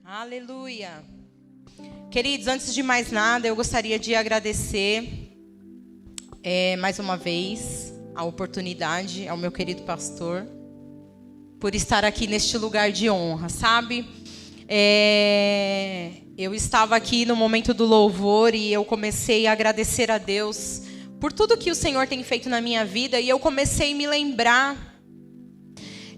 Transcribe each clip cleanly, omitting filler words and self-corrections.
Aleluia. Queridos, antes de mais nada, eu gostaria de agradecer mais uma vez a oportunidade ao meu querido pastor por estar aqui neste lugar de honra, sabe? Eu estava aqui no momento do louvor e eu comecei a agradecer a Deus por tudo que o Senhor tem feito na minha vida, e eu comecei a me lembrar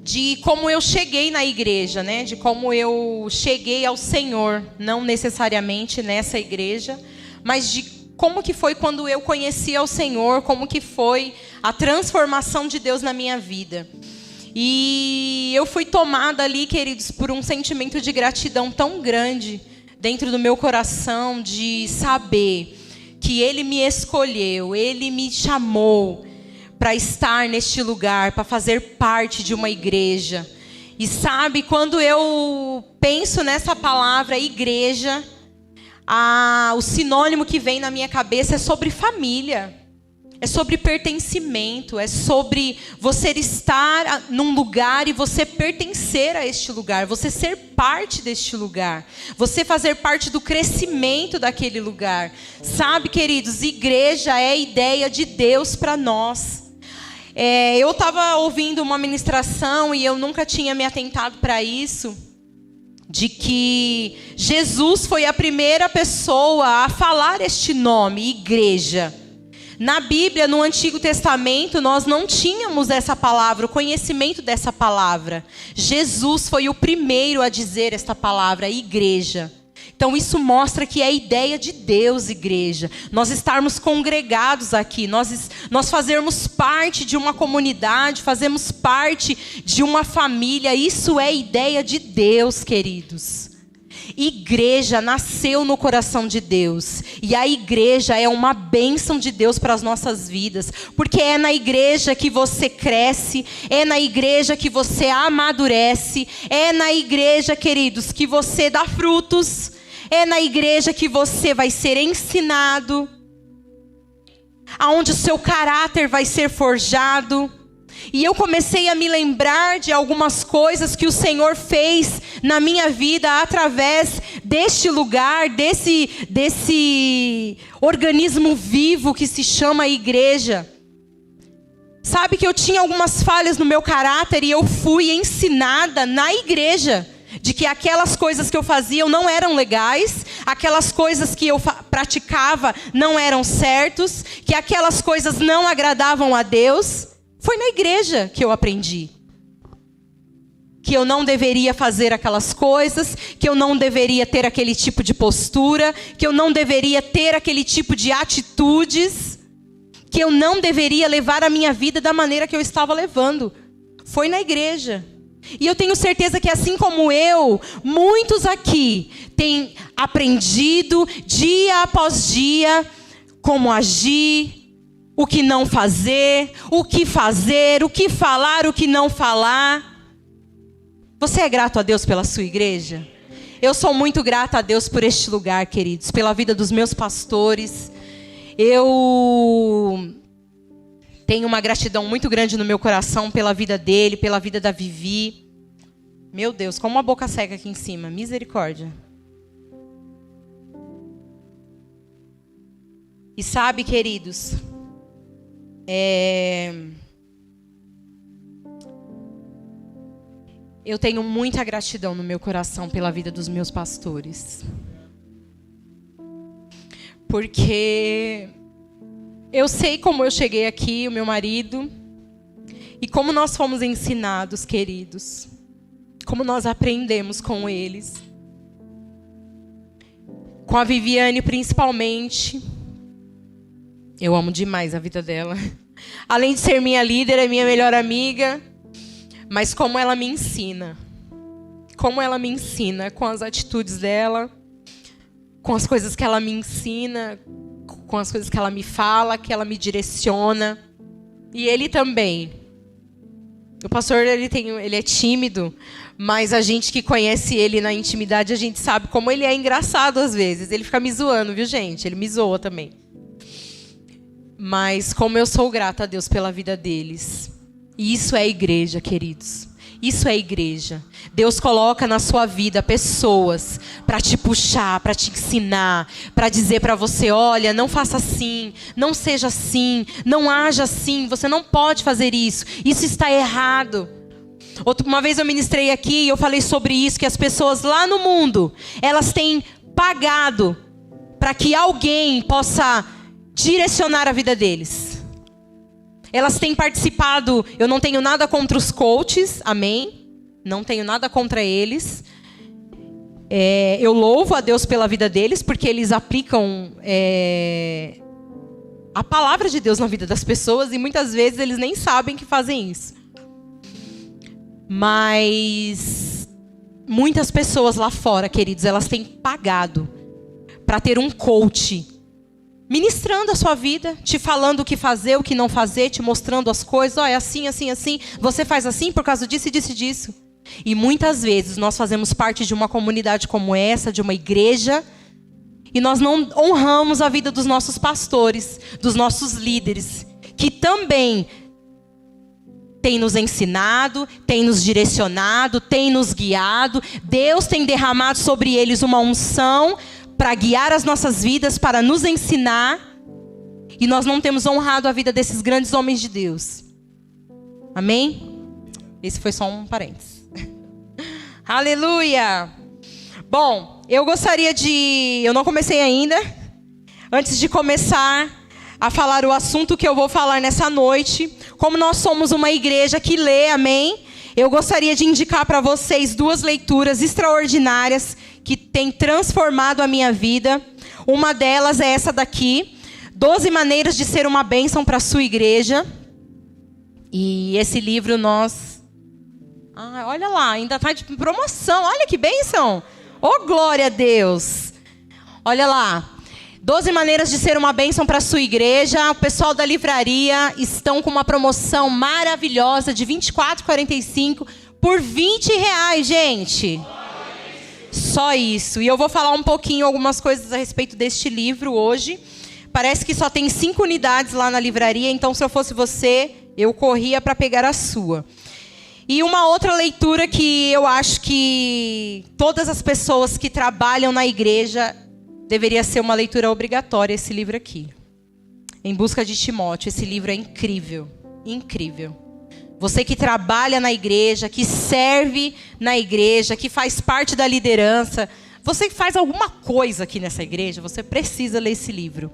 de como eu cheguei na igreja, né? De como eu cheguei ao Senhor, não necessariamente nessa igreja, mas de como que foi quando eu conheci ao Senhor, como que foi a transformação de Deus na minha vida. E eu fui tomada ali, queridos, por um sentimento de gratidão tão grande dentro do meu coração, de saber que Ele me escolheu, Ele me chamou para estar neste lugar, para fazer parte de uma igreja. E sabe, quando eu penso nessa palavra igreja, o sinônimo que vem na minha cabeça é sobre família, é sobre pertencimento, é sobre você estar num lugar e você pertencer a este lugar, você ser parte deste lugar, você fazer parte do crescimento daquele lugar. Sabe, queridos, igreja é a ideia de Deus para nós. Eu estava ouvindo uma ministração e eu nunca tinha me atentado para isso, de que Jesus foi a primeira pessoa a falar este nome, igreja. Na Bíblia, no Antigo Testamento, nós não tínhamos essa palavra, o conhecimento dessa palavra. Jesus foi o primeiro a dizer esta palavra, igreja. Então isso mostra que é a ideia de Deus, igreja. Nós estarmos congregados aqui, nós fazermos parte de uma comunidade, fazemos parte de uma família. Isso é a ideia de Deus, queridos. Igreja nasceu no coração de Deus. E a igreja é uma bênção de Deus para as nossas vidas. Porque é na igreja que você cresce, é na igreja que você amadurece, é na igreja, queridos, que você dá frutos. É na igreja que você vai ser ensinado, aonde o seu caráter vai ser forjado. E eu comecei a me lembrar de algumas coisas que o Senhor fez na minha vida através deste lugar, desse organismo vivo que se chama igreja. Sabe que eu tinha algumas falhas no meu caráter e eu fui ensinada na igreja de que aquelas coisas que eu fazia não eram legais, aquelas coisas que eu praticava não eram certos, que aquelas coisas não agradavam a Deus. Foi na igreja que eu aprendi que eu não deveria fazer aquelas coisas, que eu não deveria ter aquele tipo de postura, que eu não deveria ter aquele tipo de atitudes, que eu não deveria levar a minha vida da maneira que eu estava levando. Foi na igreja. E eu tenho certeza que, assim como eu, muitos aqui têm aprendido dia após dia como agir, o que não fazer, o que falar, o que não falar. Você é grato a Deus pela sua igreja? Eu sou muito grata a Deus por este lugar, queridos, pela vida dos meus pastores. Eu tenho uma gratidão muito grande no meu coração pela vida dele, pela vida da Vivi. Meu Deus, como uma boca seca aqui em cima. Misericórdia. E sabe, queridos, eu tenho muita gratidão no meu coração pela vida dos meus pastores. Porque eu sei como eu cheguei aqui, o meu marido, e como nós fomos ensinados, queridos. Como nós aprendemos com eles. Com a Viviane, principalmente. Eu amo demais a vida dela. Além de ser minha líder, é minha melhor amiga. Mas como ela me ensina. Como ela me ensina com as atitudes dela, com as coisas que ela me ensina, com as coisas que ela me fala, que ela me direciona. E ele também. O pastor, ele é tímido, mas a gente que conhece ele na intimidade, a gente sabe como ele é engraçado às vezes. Ele fica me zoando, viu, gente? Ele me zoa também. Mas como eu sou grata a Deus pela vida deles. E isso é igreja, queridos. Isso é igreja. Deus coloca na sua vida pessoas para te puxar, para te ensinar, para dizer para você, olha, não faça assim, não seja assim, não haja assim, você não pode fazer isso está errado. Uma vez eu ministrei aqui e eu falei sobre isso, que as pessoas lá no mundo, elas têm pagado para que alguém possa direcionar a vida deles. Elas têm participado, eu não tenho nada contra os coaches, amém? Não tenho nada contra eles. Eu louvo a Deus pela vida deles, porque eles aplicam a palavra de Deus na vida das pessoas e muitas vezes eles nem sabem que fazem isso. Mas muitas pessoas lá fora, queridos, elas têm pagado para ter um coach ministrando a sua vida, te falando o que fazer, o que não fazer, te mostrando as coisas. É assim, assim, assim. Você faz assim por causa disso e disso e disso. E muitas vezes nós fazemos parte de uma comunidade como essa, de uma igreja, e nós não honramos a vida dos nossos pastores, dos nossos líderes, que também tem nos ensinado, tem nos direcionado, tem nos guiado. Deus tem derramado sobre eles uma unção para guiar as nossas vidas, para nos ensinar. E nós não temos honrado a vida desses grandes homens de Deus. Amém? Esse foi só um parênteses. Aleluia! Bom, eu gostaria de... Eu não comecei ainda. Antes de começar a falar o assunto que eu vou falar nessa noite, como nós somos uma igreja que lê, amém? Eu gostaria de indicar para vocês 2 leituras extraordinárias que têm transformado a minha vida. Uma delas é essa daqui, 12 maneiras de ser uma bênção para a sua igreja. E esse livro nós... olha lá, ainda está de promoção, olha que bênção! Oh, glória a Deus! Olha lá. 12 maneiras de ser uma bênção para a sua igreja. O pessoal da livraria estão com uma promoção maravilhosa de R$ 24,45 por R$20, gente. Só isso. E eu vou falar um pouquinho, algumas coisas a respeito deste livro hoje. Parece que só tem 5 unidades lá na livraria, então se eu fosse você, eu corria para pegar a sua. E uma outra leitura que eu acho que todas as pessoas que trabalham na igreja... deveria ser uma leitura obrigatória, esse livro aqui. Em Busca de Timóteo. Esse livro é incrível. Incrível. Você que trabalha na igreja, que serve na igreja, que faz parte da liderança. Você que faz alguma coisa aqui nessa igreja, você precisa ler esse livro.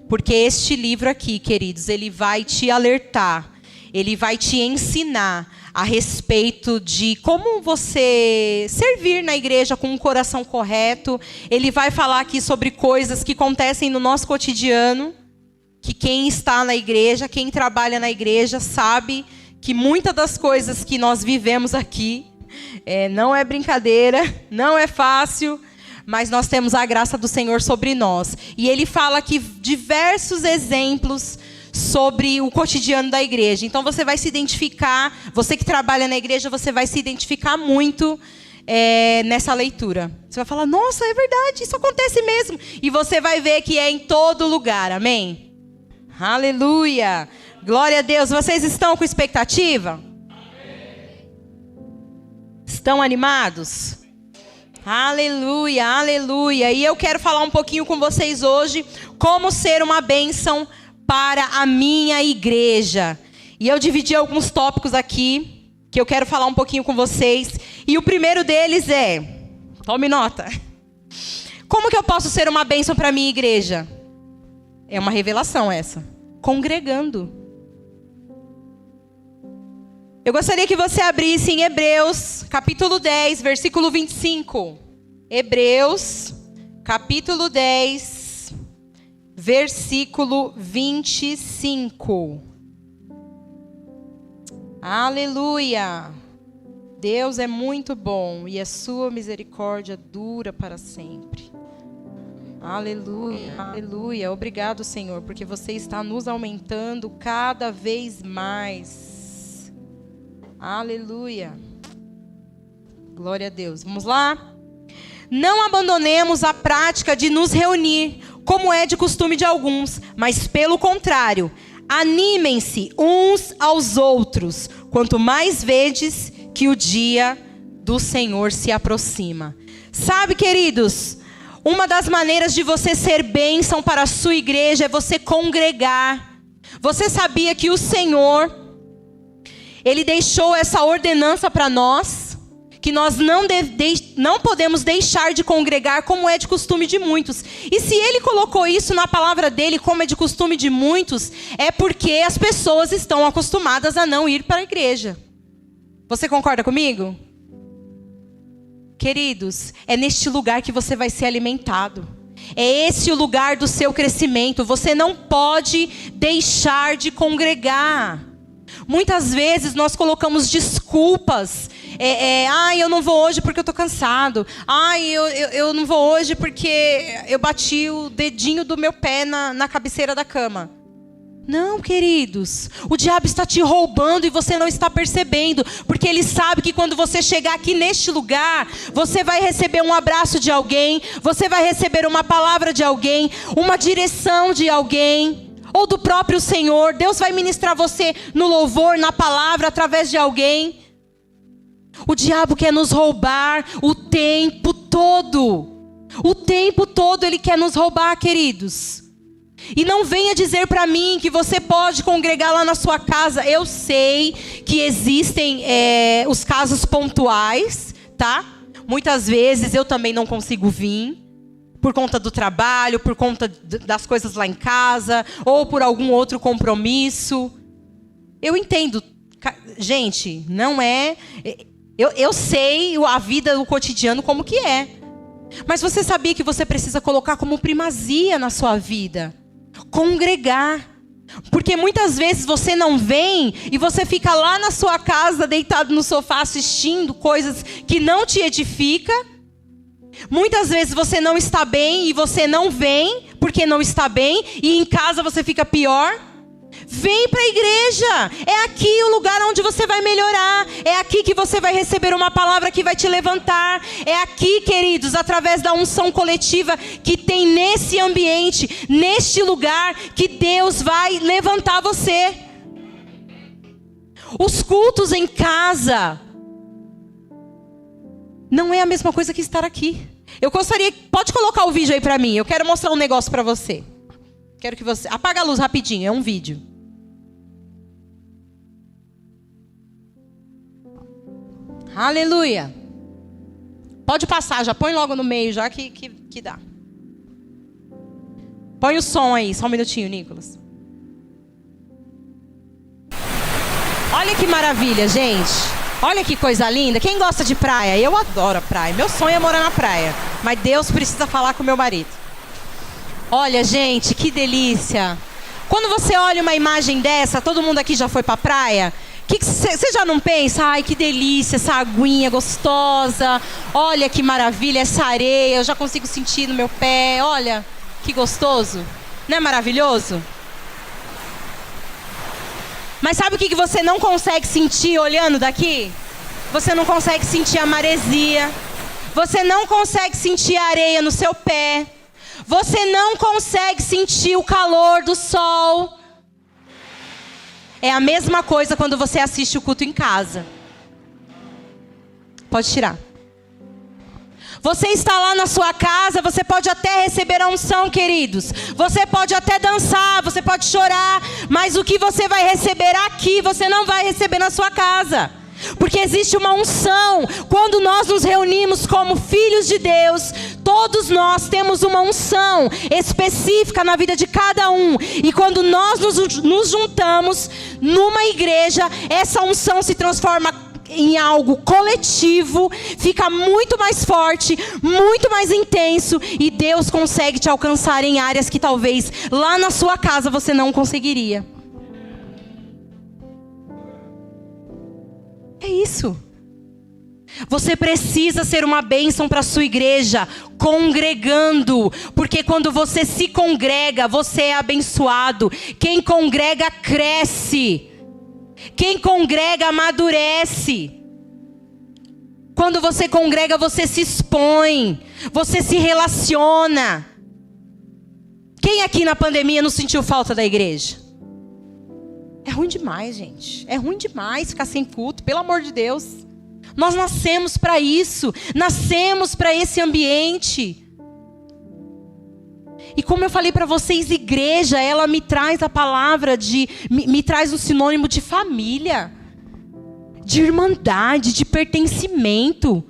Porque este livro aqui, queridos, ele vai te alertar. Ele vai te ensinar a respeito de como você servir na igreja com um coração correto. Ele vai falar aqui sobre coisas que acontecem no nosso cotidiano, que quem está na igreja, quem trabalha na igreja, sabe que muitas das coisas que nós vivemos aqui não é brincadeira, não é fácil, mas nós temos a graça do Senhor sobre nós. E ele fala aqui diversos exemplos sobre o cotidiano da igreja. Então você vai se identificar, você que trabalha na igreja, você vai se identificar muito nessa leitura. Você vai falar, nossa, é verdade, isso acontece mesmo. E você vai ver que é em todo lugar, amém? Aleluia! Glória a Deus. Vocês estão com expectativa? Amém. Estão animados? Aleluia, aleluia. E eu quero falar um pouquinho com vocês hoje como ser uma bênção para a minha igreja. E eu dividi alguns tópicos aqui que eu quero falar um pouquinho com vocês. E o primeiro deles tome nota. Como que eu posso ser uma bênção para a minha igreja? É uma revelação essa. Congregando. Eu gostaria que você abrisse em Hebreus, capítulo 10, versículo 25. Hebreus, capítulo 10, versículo 25. Aleluia! Deus é muito bom e a sua misericórdia dura para sempre. Aleluia, aleluia. Obrigado, Senhor, porque você está nos aumentando cada vez mais. Aleluia. Glória a Deus. Vamos lá? Não abandonemos a prática de nos reunir, como é de costume de alguns, mas pelo contrário, animem-se uns aos outros, quanto mais vedes que o dia do Senhor se aproxima. Sabe, queridos, uma das maneiras de você ser bênção para a sua igreja é você congregar. Você sabia que o Senhor, Ele deixou essa ordenança para nós, que nós não podemos deixar de congregar como é de costume de muitos. E se Ele colocou isso na palavra dEle como é de costume de muitos, é porque as pessoas estão acostumadas a não ir para a igreja. Você concorda comigo? Queridos, é neste lugar que você vai ser alimentado. É esse o lugar do seu crescimento. Você não pode deixar de congregar. Muitas vezes nós colocamos desculpas. Eu não vou hoje porque eu estou cansado. Eu não vou hoje porque eu bati o dedinho do meu pé na cabeceira da cama. Não, queridos, o diabo está te roubando e você não está percebendo, porque ele sabe que quando você chegar aqui neste lugar, você vai receber um abraço de alguém, você vai receber uma palavra de alguém, uma direção de alguém, ou do próprio Senhor. Deus vai ministrar você no louvor, na palavra, através de alguém. O diabo quer nos roubar o tempo todo. O tempo todo ele quer nos roubar, queridos. E não venha dizer para mim que você pode congregar lá na sua casa. Eu sei que existem os casos pontuais, tá? Muitas vezes eu também não consigo vir, por conta do trabalho, por conta das coisas lá em casa, ou por algum outro compromisso. Eu entendo. Gente, não é... Eu sei a vida, o cotidiano como que é. Mas você sabia que você precisa colocar como primazia na sua vida? Congregar. Porque muitas vezes você não vem e você fica lá na sua casa deitado no sofá assistindo coisas que não te edificam. Muitas vezes você não está bem e você não vem porque não está bem, e em casa você fica pior. Vem para a igreja. É aqui o lugar onde você vai melhorar. É aqui que você vai receber uma palavra que vai te levantar. É aqui, queridos, através da unção coletiva que tem nesse ambiente, neste lugar, que Deus vai levantar você. Os cultos em casa não é a mesma coisa que estar aqui. Eu gostaria... Pode colocar o vídeo aí para mim. Eu quero mostrar um negócio para você. Quero que você... Apaga a luz rapidinho, é um vídeo. Aleluia. Pode passar, já põe logo no meio, já que dá. Põe o som aí, só um minutinho, Nicolas. Olha que maravilha, gente. Olha que coisa linda. Quem gosta de praia? Eu adoro a praia. Meu sonho é morar na praia. Mas Deus precisa falar com meu marido. Olha, gente, que delícia. Quando você olha uma imagem dessa, todo mundo aqui já foi pra praia? Você já não pensa? Ai, que delícia, essa aguinha gostosa. Olha que maravilha, essa areia. Eu já consigo sentir no meu pé. Olha, que gostoso. Não é maravilhoso? Mas sabe o que você não consegue sentir olhando daqui? Você não consegue sentir a maresia. Você não consegue sentir a areia no seu pé. Você não consegue sentir o calor do sol. É a mesma coisa quando você assiste o culto em casa. Pode tirar. Você está lá na sua casa, você pode até receber a unção, queridos. Você pode até dançar, você pode chorar. Mas o que você vai receber aqui, você não vai receber na sua casa. Porque existe uma unção. Quando nós nos reunimos como filhos de Deus, todos nós temos uma unção específica na vida de cada um. E quando nós nos juntamos numa igreja, essa unção se transforma em algo coletivo, fica muito mais forte, muito mais intenso, e Deus consegue te alcançar em áreas que talvez lá na sua casa você não conseguiria. É isso. Você precisa ser uma bênção para a sua igreja, congregando. Porque quando você se congrega, você é abençoado. Quem congrega, cresce. Quem congrega, amadurece. Quando você congrega, você se expõe. Você se relaciona. Quem aqui na pandemia não sentiu falta da igreja? É ruim demais, gente. É ruim demais ficar sem culto, pelo amor de Deus. Nós nascemos para isso, nascemos para esse ambiente. E como eu falei para vocês, igreja, ela me traz a palavra me traz um sinônimo de família, de irmandade, de pertencimento.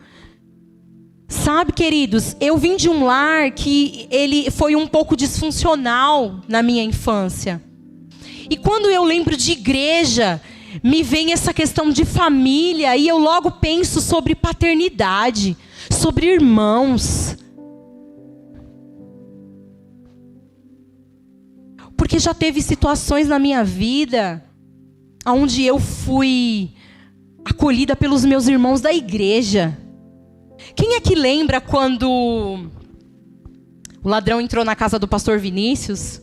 Sabe, queridos, eu vim de um lar que ele foi um pouco disfuncional na minha infância. E quando eu lembro de igreja, me vem essa questão de família e eu logo penso sobre paternidade, sobre irmãos. Porque já teve situações na minha vida onde eu fui acolhida pelos meus irmãos da igreja. Quem é que lembra quando o ladrão entrou na casa do pastor Vinícius?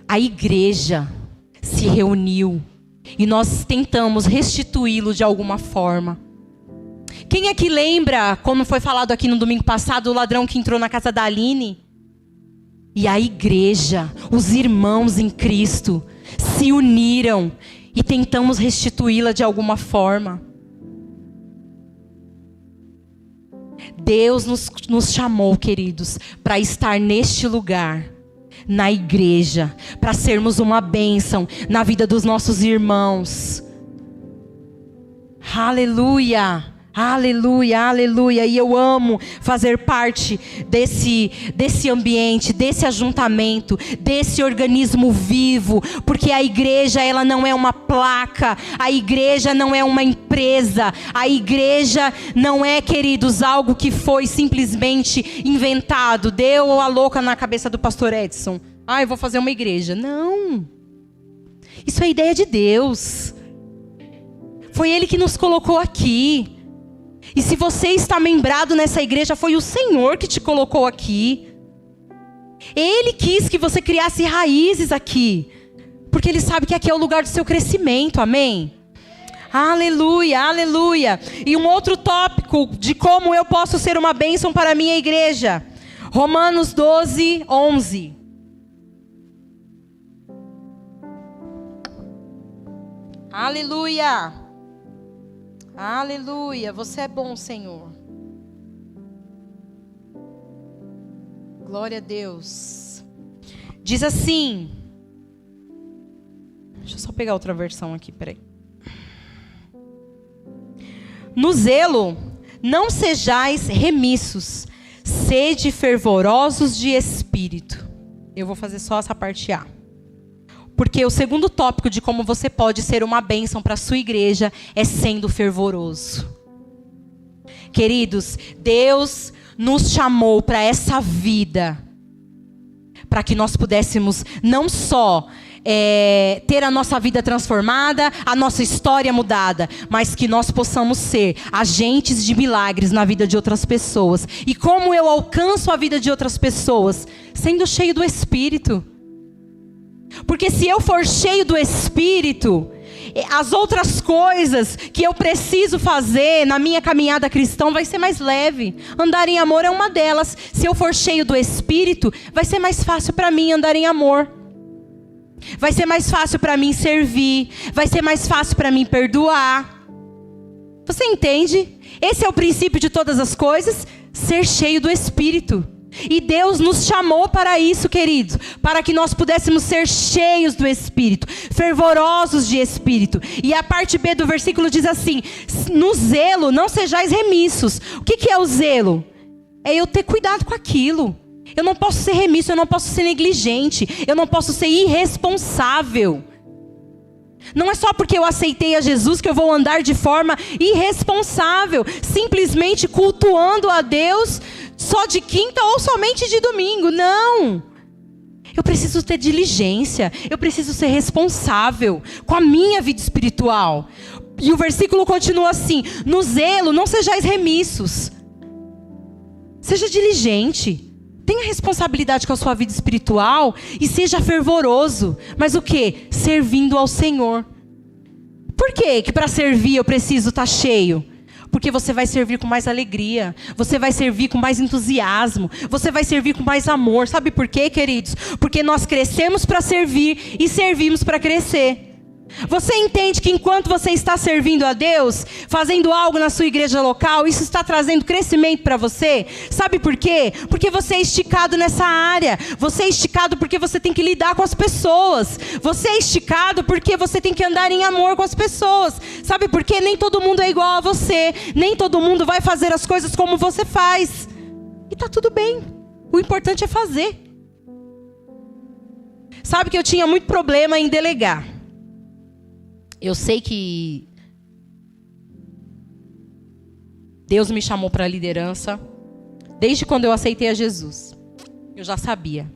A igreja se reuniu e nós tentamos restituí-lo de alguma forma. Quem é que lembra, como foi falado aqui no domingo passado, o ladrão que entrou na casa da Aline? E a igreja, os irmãos em Cristo, se uniram e tentamos restituí-la de alguma forma. Deus nos chamou, queridos, para estar neste lugar, na igreja, para sermos uma bênção na vida dos nossos irmãos. Aleluia! Aleluia, aleluia. E eu amo fazer parte desse ambiente, desse ajuntamento, desse organismo vivo. Porque a igreja, ela não é uma placa. A igreja não é uma empresa. A igreja não é, queridos, algo que foi simplesmente inventado. Deu a louca na cabeça do pastor Edson. Eu vou fazer uma igreja. Não. Isso é ideia de Deus. Foi Ele que nos colocou aqui. E se você está membrado nessa igreja, foi o Senhor que te colocou aqui. Ele quis que você criasse raízes aqui. Porque Ele sabe que aqui é o lugar do seu crescimento, amém? Aleluia, aleluia. E um outro tópico de como eu posso ser uma bênção para a minha igreja. Romanos 12, 11. Aleluia. Aleluia, você é bom, Senhor. Glória a Deus. Diz assim. Deixa eu só pegar outra versão aqui, peraí. No zelo, não sejais remissos, sede fervorosos de espírito. Eu vou fazer só essa parte A. Porque o segundo tópico de como você pode ser uma bênção para a sua igreja é sendo fervoroso. Queridos, Deus nos chamou para essa vida, para que nós pudéssemos não só ter a nossa vida transformada, a nossa história mudada, mas que nós possamos ser agentes de milagres na vida de outras pessoas. E como eu alcanço a vida de outras pessoas? Sendo cheio do Espírito. Porque se eu for cheio do Espírito, as outras coisas que eu preciso fazer na minha caminhada cristã vai ser mais leve. Andar em amor é uma delas. Se eu for cheio do Espírito, vai ser mais fácil para mim andar em amor. Vai ser mais fácil para mim servir. Vai ser mais fácil para mim perdoar. Você entende? Esse é o princípio de todas as coisas, ser cheio do Espírito. E Deus nos chamou para isso, queridos, para que nós pudéssemos ser cheios do Espírito, fervorosos de Espírito. E a parte B do versículo diz assim: no zelo não sejais remissos. O que é o zelo? É eu ter cuidado com aquilo. Eu não posso ser remisso, eu não posso ser negligente, eu não posso ser irresponsável. Não é só porque eu aceitei a Jesus que eu vou andar de forma irresponsável, simplesmente cultuando a Deus só de quinta ou somente de domingo. Não. Eu preciso ter diligência, eu preciso ser responsável com a minha vida espiritual. E o versículo continua assim: no zelo não sejais remissos. Seja diligente. Tenha responsabilidade com a sua vida espiritual e seja fervoroso. Mas o quê? Servindo ao Senhor. Por quê que para servir eu preciso estar cheio? Porque você vai servir com mais alegria. Você vai servir com mais entusiasmo. Você vai servir com mais amor. Sabe por quê, queridos? Porque nós crescemos para servir e servimos para crescer. Você entende que enquanto você está servindo a Deus, fazendo algo na sua igreja local, isso está trazendo crescimento para você? Sabe por quê? Porque você é esticado nessa área. Você é esticado porque você tem que lidar com as pessoas. Você é esticado porque você tem que andar em amor com as pessoas. Sabe por quê? Nem todo mundo é igual a você. Nem todo mundo vai fazer as coisas como você faz. E tá tudo bem. O importante é fazer. Sabe que eu tinha muito problema em delegar. Eu sei que Deus me chamou para a liderança desde quando eu aceitei a Jesus. Eu já sabia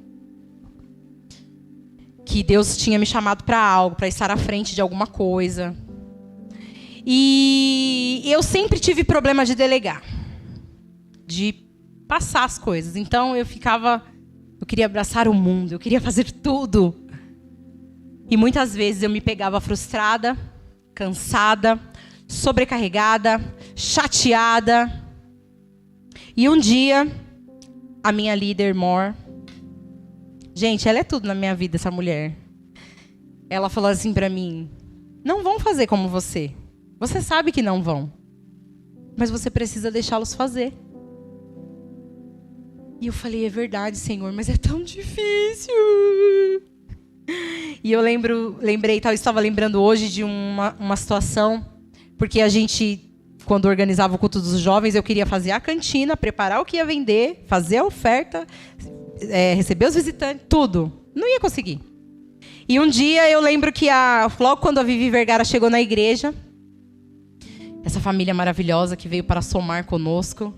que Deus tinha me chamado para algo, para estar à frente de alguma coisa. E eu sempre tive problema de delegar, de passar as coisas. Então eu queria abraçar o mundo, eu queria fazer tudo. E muitas vezes eu me pegava frustrada, cansada, sobrecarregada, chateada. E um dia, a minha líder, Mor, gente, ela é tudo na minha vida, essa mulher. Ela falou assim pra mim, não vão fazer como você. Você sabe que não vão. Mas você precisa deixá-los fazer. E eu falei, é verdade, Senhor, mas é tão difícil. E eu estava lembrando hoje de uma situação, porque a gente, quando organizava o culto dos jovens, eu queria fazer a cantina, preparar o que ia vender, fazer a oferta, receber os visitantes, tudo. Não ia conseguir. E um dia eu lembro que logo quando a Vivi Vergara chegou na igreja, essa família maravilhosa que veio para somar conosco,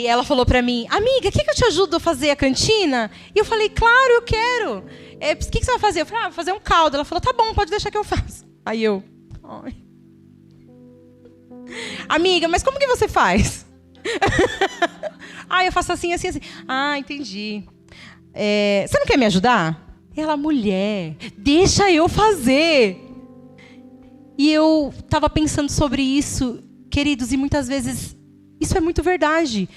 ela falou para mim, amiga, quer que eu te ajudo a fazer a cantina? E eu falei, claro, eu quero. O que você vai fazer? Eu falei, vou fazer um caldo. Ela falou, tá bom, pode deixar que eu faço. Aí eu, ai. Amiga, mas como que você faz? Eu faço assim, assim, assim. Ah, entendi. Você não quer me ajudar? Ela, mulher, deixa eu fazer. E eu estava pensando sobre isso, queridos, e muitas vezes isso é muito verdade.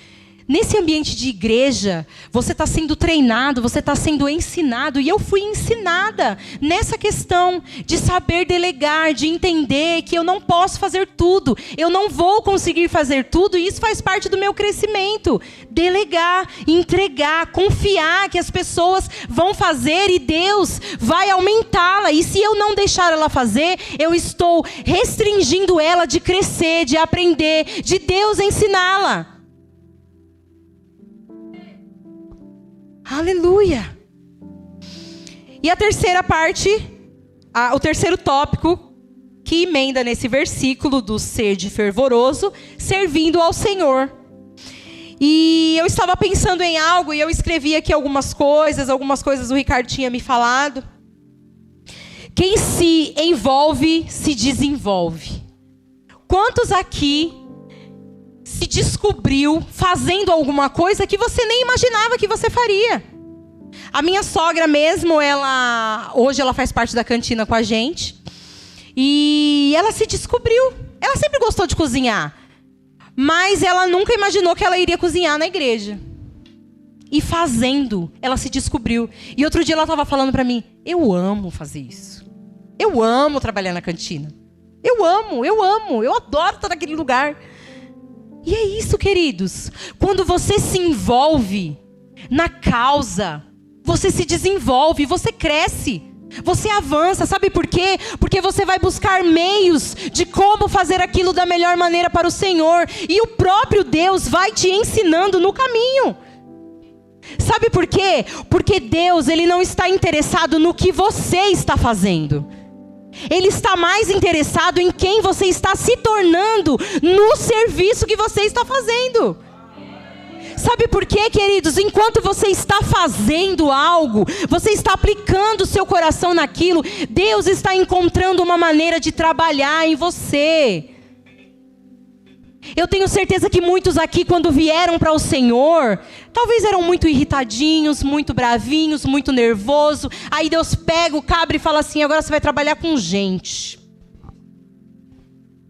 Nesse ambiente de igreja, você está sendo treinado, você está sendo ensinado. E eu fui ensinada nessa questão de saber delegar, de entender que eu não posso fazer tudo. Eu não vou conseguir fazer tudo e isso faz parte do meu crescimento. Delegar, entregar, confiar que as pessoas vão fazer e Deus vai aumentá-la. E se eu não deixar ela fazer, eu estou restringindo ela de crescer, de aprender, de Deus ensiná-la. Aleluia! E a terceira parte, o terceiro tópico, que emenda nesse versículo do ser de fervoroso, servindo ao Senhor. E eu estava pensando em algo, e eu escrevi aqui algumas coisas o Ricardo tinha me falado. Quem se envolve, se desenvolve. Quantos aqui se descobriu fazendo alguma coisa que você nem imaginava que você faria? A minha sogra mesmo, hoje ela faz parte da cantina com a gente. E ela se descobriu. Ela sempre gostou de cozinhar. Mas ela nunca imaginou que ela iria cozinhar na igreja. E fazendo, ela se descobriu. E outro dia ela estava falando para mim, eu amo fazer isso. Eu amo trabalhar na cantina. Eu adoro estar naquele lugar. E é isso, queridos. Quando você se envolve na causa, você se desenvolve, você cresce, você avança. Sabe por quê? Porque você vai buscar meios de como fazer aquilo da melhor maneira para o Senhor. E o próprio Deus vai te ensinando no caminho. Sabe por quê? Porque Deus, Ele não está interessado no que você está fazendo. Ele está mais interessado em quem você está se tornando no serviço que você está fazendo. Sabe por quê, queridos? Enquanto você está fazendo algo, você está aplicando o seu coração naquilo, Deus está encontrando uma maneira de trabalhar em você. Eu tenho certeza que muitos aqui, quando vieram para o Senhor, talvez eram muito irritadinhos, muito bravinhos, muito nervosos. Aí Deus pega o cabra e fala assim, agora você vai trabalhar com gente.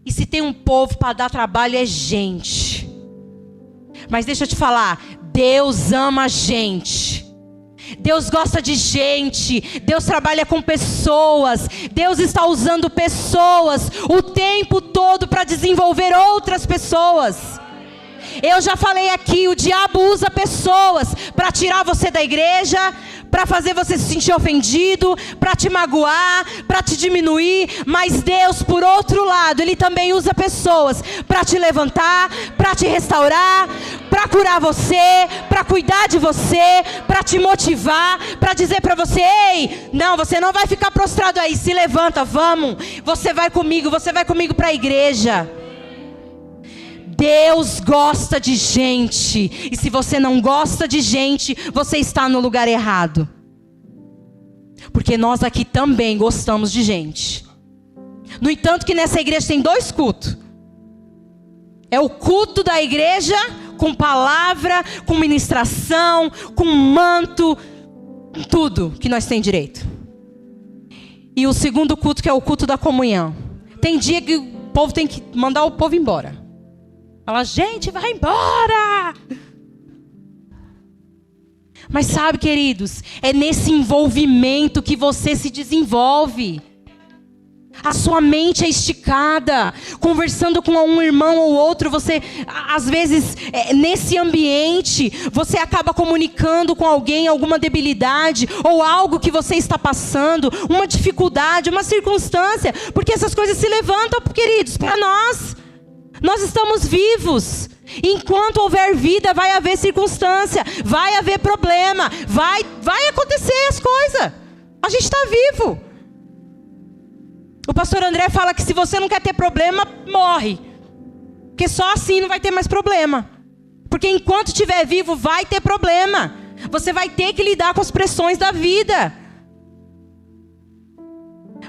E se tem um povo para dar trabalho, é gente. Mas deixa eu te falar, Deus ama a gente. Deus gosta de gente. Deus trabalha com pessoas. Deus está usando pessoas o tempo todo para desenvolver outras pessoas. Eu já falei aqui, o diabo usa pessoas para tirar você da igreja, para fazer você se sentir ofendido, para te magoar, para te diminuir. Mas Deus, por outro lado, Ele também usa pessoas para te levantar, para te restaurar, para curar você, para cuidar de você, para te motivar, para dizer para você: ei, não, você não vai ficar prostrado aí, se levanta, vamos, você vai comigo para a igreja. Deus gosta de gente. E se você não gosta de gente, você está no lugar errado. Porque nós aqui também gostamos de gente. No entanto que nessa igreja tem 2 cultos. É o culto da igreja com palavra, com ministração, com manto, tudo que nós temos direito. E o segundo culto, que é o culto da comunhão. Tem dia que o povo tem que mandar o povo embora. Fala: gente, vai embora. Mas sabe, queridos, é nesse envolvimento que você se desenvolve. A sua mente é esticada. Conversando com um irmão ou outro, você, às vezes, nesse ambiente, você acaba comunicando com alguém alguma debilidade, ou algo que você está passando, uma dificuldade, uma circunstância. Porque essas coisas se levantam, queridos, para nós. Nós estamos vivos. Enquanto houver vida, vai haver circunstância, vai haver problema, vai acontecer as coisas. A gente está vivo. O pastor André fala que se você não quer ter problema, morre. Porque só assim não vai ter mais problema. Porque enquanto estiver vivo, vai ter problema. Você vai ter que lidar com as pressões da vida.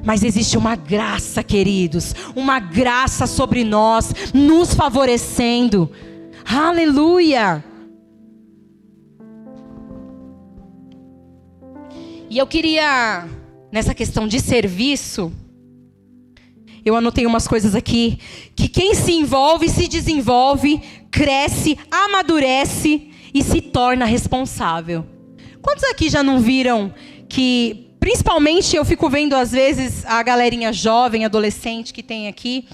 Mas existe uma graça, queridos, uma graça sobre nós, nos favorecendo. Aleluia! E eu queria, nessa questão de serviço, eu anotei umas coisas aqui, que quem se envolve, se desenvolve, cresce, amadurece e se torna responsável. Quantos aqui já não viram que... Principalmente eu fico vendo às vezes a galerinha jovem, adolescente que tem aqui,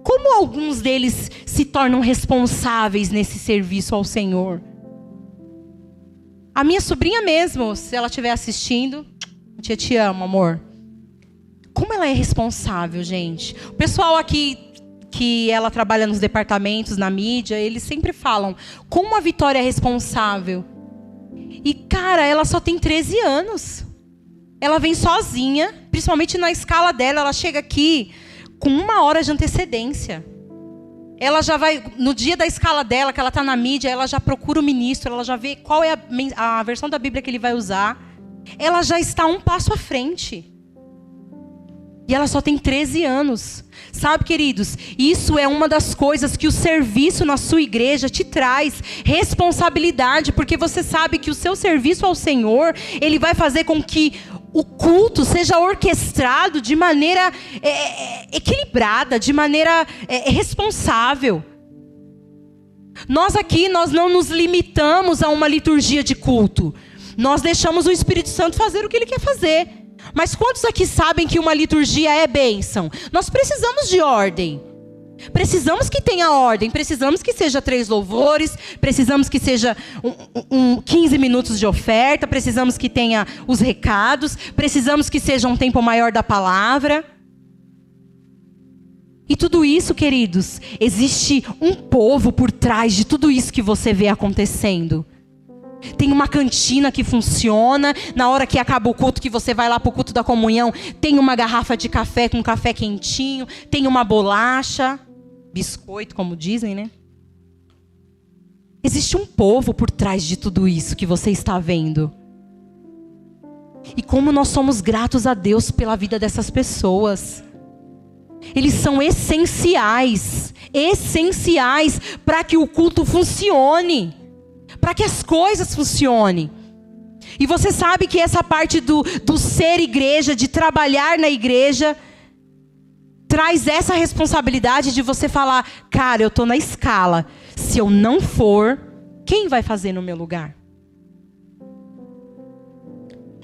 como alguns deles se tornam responsáveis nesse serviço ao Senhor. A minha sobrinha mesmo, se ela estiver assistindo, tia, te amo, amor. Como ela é responsável, gente. O pessoal aqui que ela trabalha nos departamentos, na mídia, eles sempre falam como a Vitória é responsável. E cara, ela só tem 13 anos. Ela vem sozinha, principalmente na escala dela. Ela chega aqui com 1 hora de antecedência. Ela já vai, no dia da escala dela, que ela está na mídia, ela já procura o ministro, ela já vê qual é a versão da Bíblia que ele vai usar. Ela já está 1 passo à frente. E ela só tem 13 anos. Sabe, queridos, isso é uma das coisas que o serviço na sua igreja te traz. Responsabilidade, porque você sabe que o seu serviço ao Senhor, ele vai fazer com que o culto seja orquestrado de maneira equilibrada, de maneira responsável. Nós aqui, nós não nos limitamos a uma liturgia de culto. Nós deixamos o Espírito Santo fazer o que Ele quer fazer. Mas quantos aqui sabem que uma liturgia é bênção? Nós precisamos de ordem. Precisamos que tenha ordem. Precisamos que seja 3 louvores. Precisamos que seja 15 minutos de oferta. Precisamos que tenha os recados. Precisamos que seja um tempo maior da palavra. E tudo isso, queridos, existe um povo por trás de tudo isso que você vê acontecendo. Tem uma cantina que funciona. Na hora que acaba o culto, que você vai lá para o culto da comunhão, tem uma garrafa de café com café quentinho, tem uma bolacha, biscoito, como dizem, né? Existe um povo por trás de tudo isso que você está vendo. E como nós somos gratos a Deus pela vida dessas pessoas. Eles são essenciais para que o culto funcione. Para que as coisas funcionem. E você sabe que essa parte do ser igreja, de trabalhar na igreja, traz essa responsabilidade de você falar: cara, eu estou na escala. Se eu não for, quem vai fazer no meu lugar?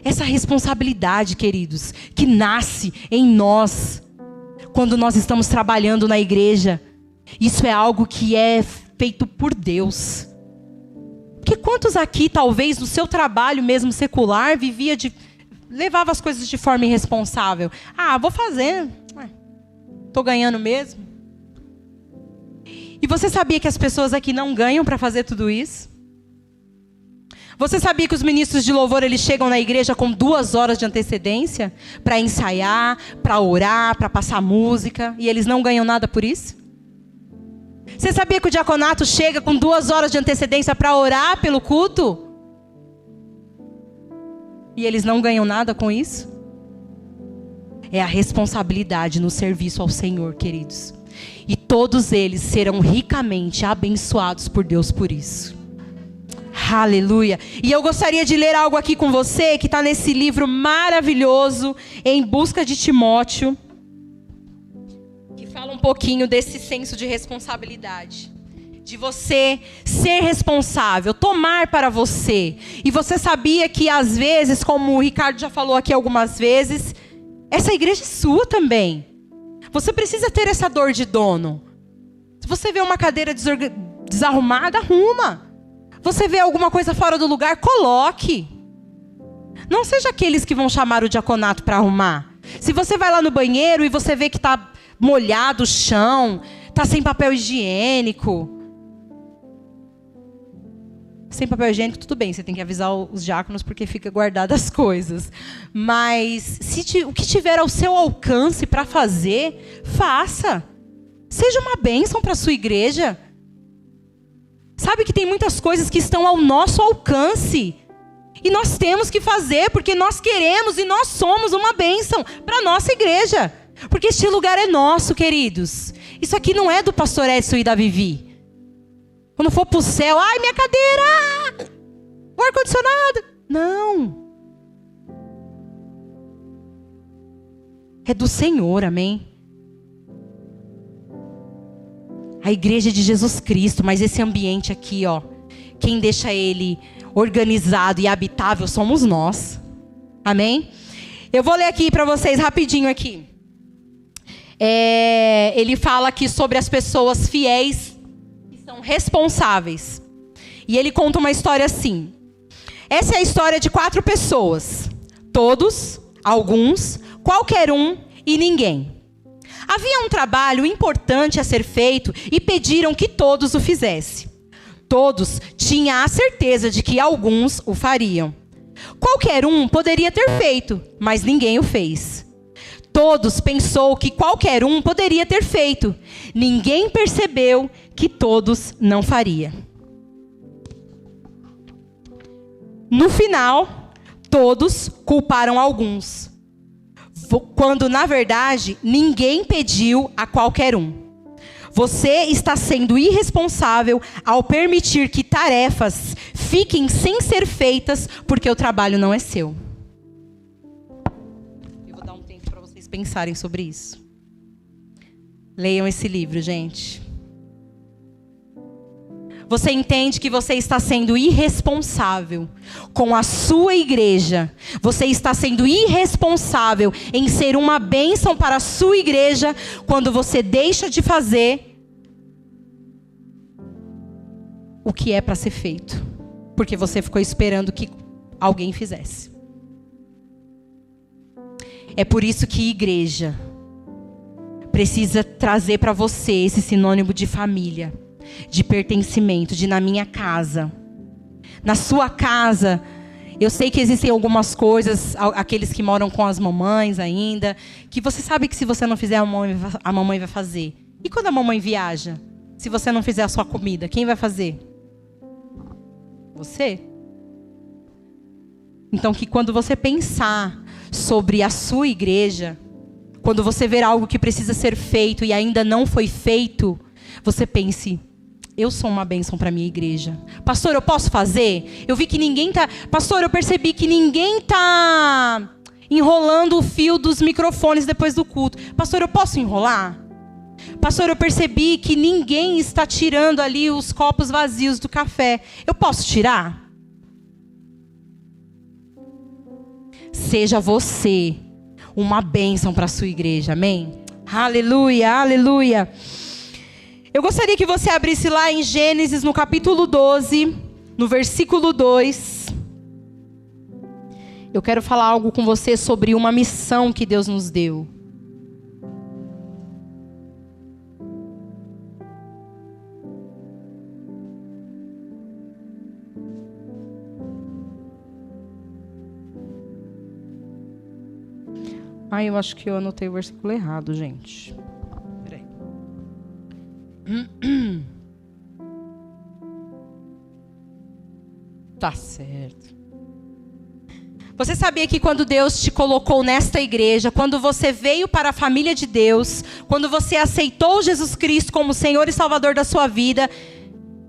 Essa responsabilidade, queridos, que nasce em nós, quando nós estamos trabalhando na igreja, isso é algo que é feito por Deus. Porque quantos aqui, talvez, no seu trabalho mesmo secular, levava as coisas de forma irresponsável? Vou fazer. Estou ganhando mesmo. E você sabia que as pessoas aqui não ganham para fazer tudo isso? Você sabia que os ministros de louvor, eles chegam na igreja com 2 horas de antecedência? Para ensaiar, para orar, para passar música. E eles não ganham nada por isso? Você sabia que o diaconato chega com 2 horas de antecedência para orar pelo culto? E eles não ganham nada com isso? É a responsabilidade no serviço ao Senhor, queridos. E todos eles serão ricamente abençoados por Deus por isso. Aleluia. E eu gostaria de ler algo aqui com você, que está nesse livro maravilhoso, Em Busca de Timóteo, que fala um pouquinho desse senso de responsabilidade. De você ser responsável, tomar para você. E você sabia que às vezes, como o Ricardo já falou aqui algumas vezes, essa igreja é sua também. Você precisa ter essa dor de dono. Se você vê uma cadeira desarrumada, arruma. Você vê alguma coisa fora do lugar, coloque. Não seja aqueles que vão chamar o diaconato para arrumar. Se você vai lá no banheiro e você vê que está molhado o chão, está sem papel higiênico. Sem papel higiênico, tudo bem, você tem que avisar os diáconos porque fica guardadas as coisas. Mas o que tiver ao seu alcance para fazer, faça. Seja uma bênção para a sua igreja. Sabe que tem muitas coisas que estão ao nosso alcance. E nós temos que fazer porque nós queremos e nós somos uma bênção para a nossa igreja. Porque este lugar é nosso, queridos. Isso aqui não é do pastor Edson e da Vivi. Quando for para o céu, ai, minha cadeira, o ar-condicionado. Não. É do Senhor, amém? A igreja é de Jesus Cristo, mas esse ambiente aqui, ó, quem deixa ele organizado e habitável somos nós. Amém? Eu vou ler aqui para vocês rapidinho aqui. Ele fala aqui sobre as pessoas fiéis que são responsáveis. E ele conta uma história assim. Essa é a história de 4 pessoas. Todos, alguns, qualquer um e ninguém. Havia um trabalho importante a ser feito e pediram que todos o fizessem. Todos tinham a certeza de que alguns o fariam. Qualquer um poderia ter feito, mas ninguém o fez. Todos pensou que qualquer um poderia ter feito. Ninguém percebeu que todos não fariam. No final, todos culparam alguns. Quando, na verdade, ninguém pediu a qualquer um. Você está sendo irresponsável ao permitir que tarefas fiquem sem ser feitas porque o trabalho não é seu. Eu vou dar um tempo para vocês pensarem sobre isso. Leiam esse livro, gente. Você entende que você está sendo irresponsável com a sua igreja. Você está sendo irresponsável em ser uma bênção para a sua igreja quando você deixa de fazer o que é para ser feito. Porque você ficou esperando que alguém fizesse. É por isso que igreja precisa trazer para você esse sinônimo de família. De pertencimento, de na minha casa. Na sua casa, eu sei que existem algumas coisas, aqueles que moram com as mamães ainda, que você sabe que se você não fizer, a mamãe vai fazer. E quando a mamãe viaja? Se você não fizer a sua comida, quem vai fazer? Você. Então, que quando você pensar sobre a sua igreja, quando você ver algo que precisa ser feito e ainda não foi feito, você pense: eu sou uma bênção para a minha igreja. Pastor, eu posso fazer? Eu vi que ninguém tá... Pastor, eu percebi que ninguém tá enrolando o fio dos microfones depois do culto. Pastor, eu posso enrolar? Pastor, eu percebi que ninguém está tirando ali os copos vazios do café. Eu posso tirar? seja você uma bênção para a sua igreja, amém? Aleluia, aleluia. Eu gostaria que você abrisse lá em Gênesis, no capítulo 12, no versículo 2. Eu quero falar algo com você sobre uma missão que Deus nos deu. Eu acho que eu anotei o versículo errado, gente. Peraí. Tá certo. Você sabia que quando Deus te colocou nesta igreja, quando você veio para a família de Deus, quando você aceitou Jesus Cristo como Senhor e Salvador da sua vida,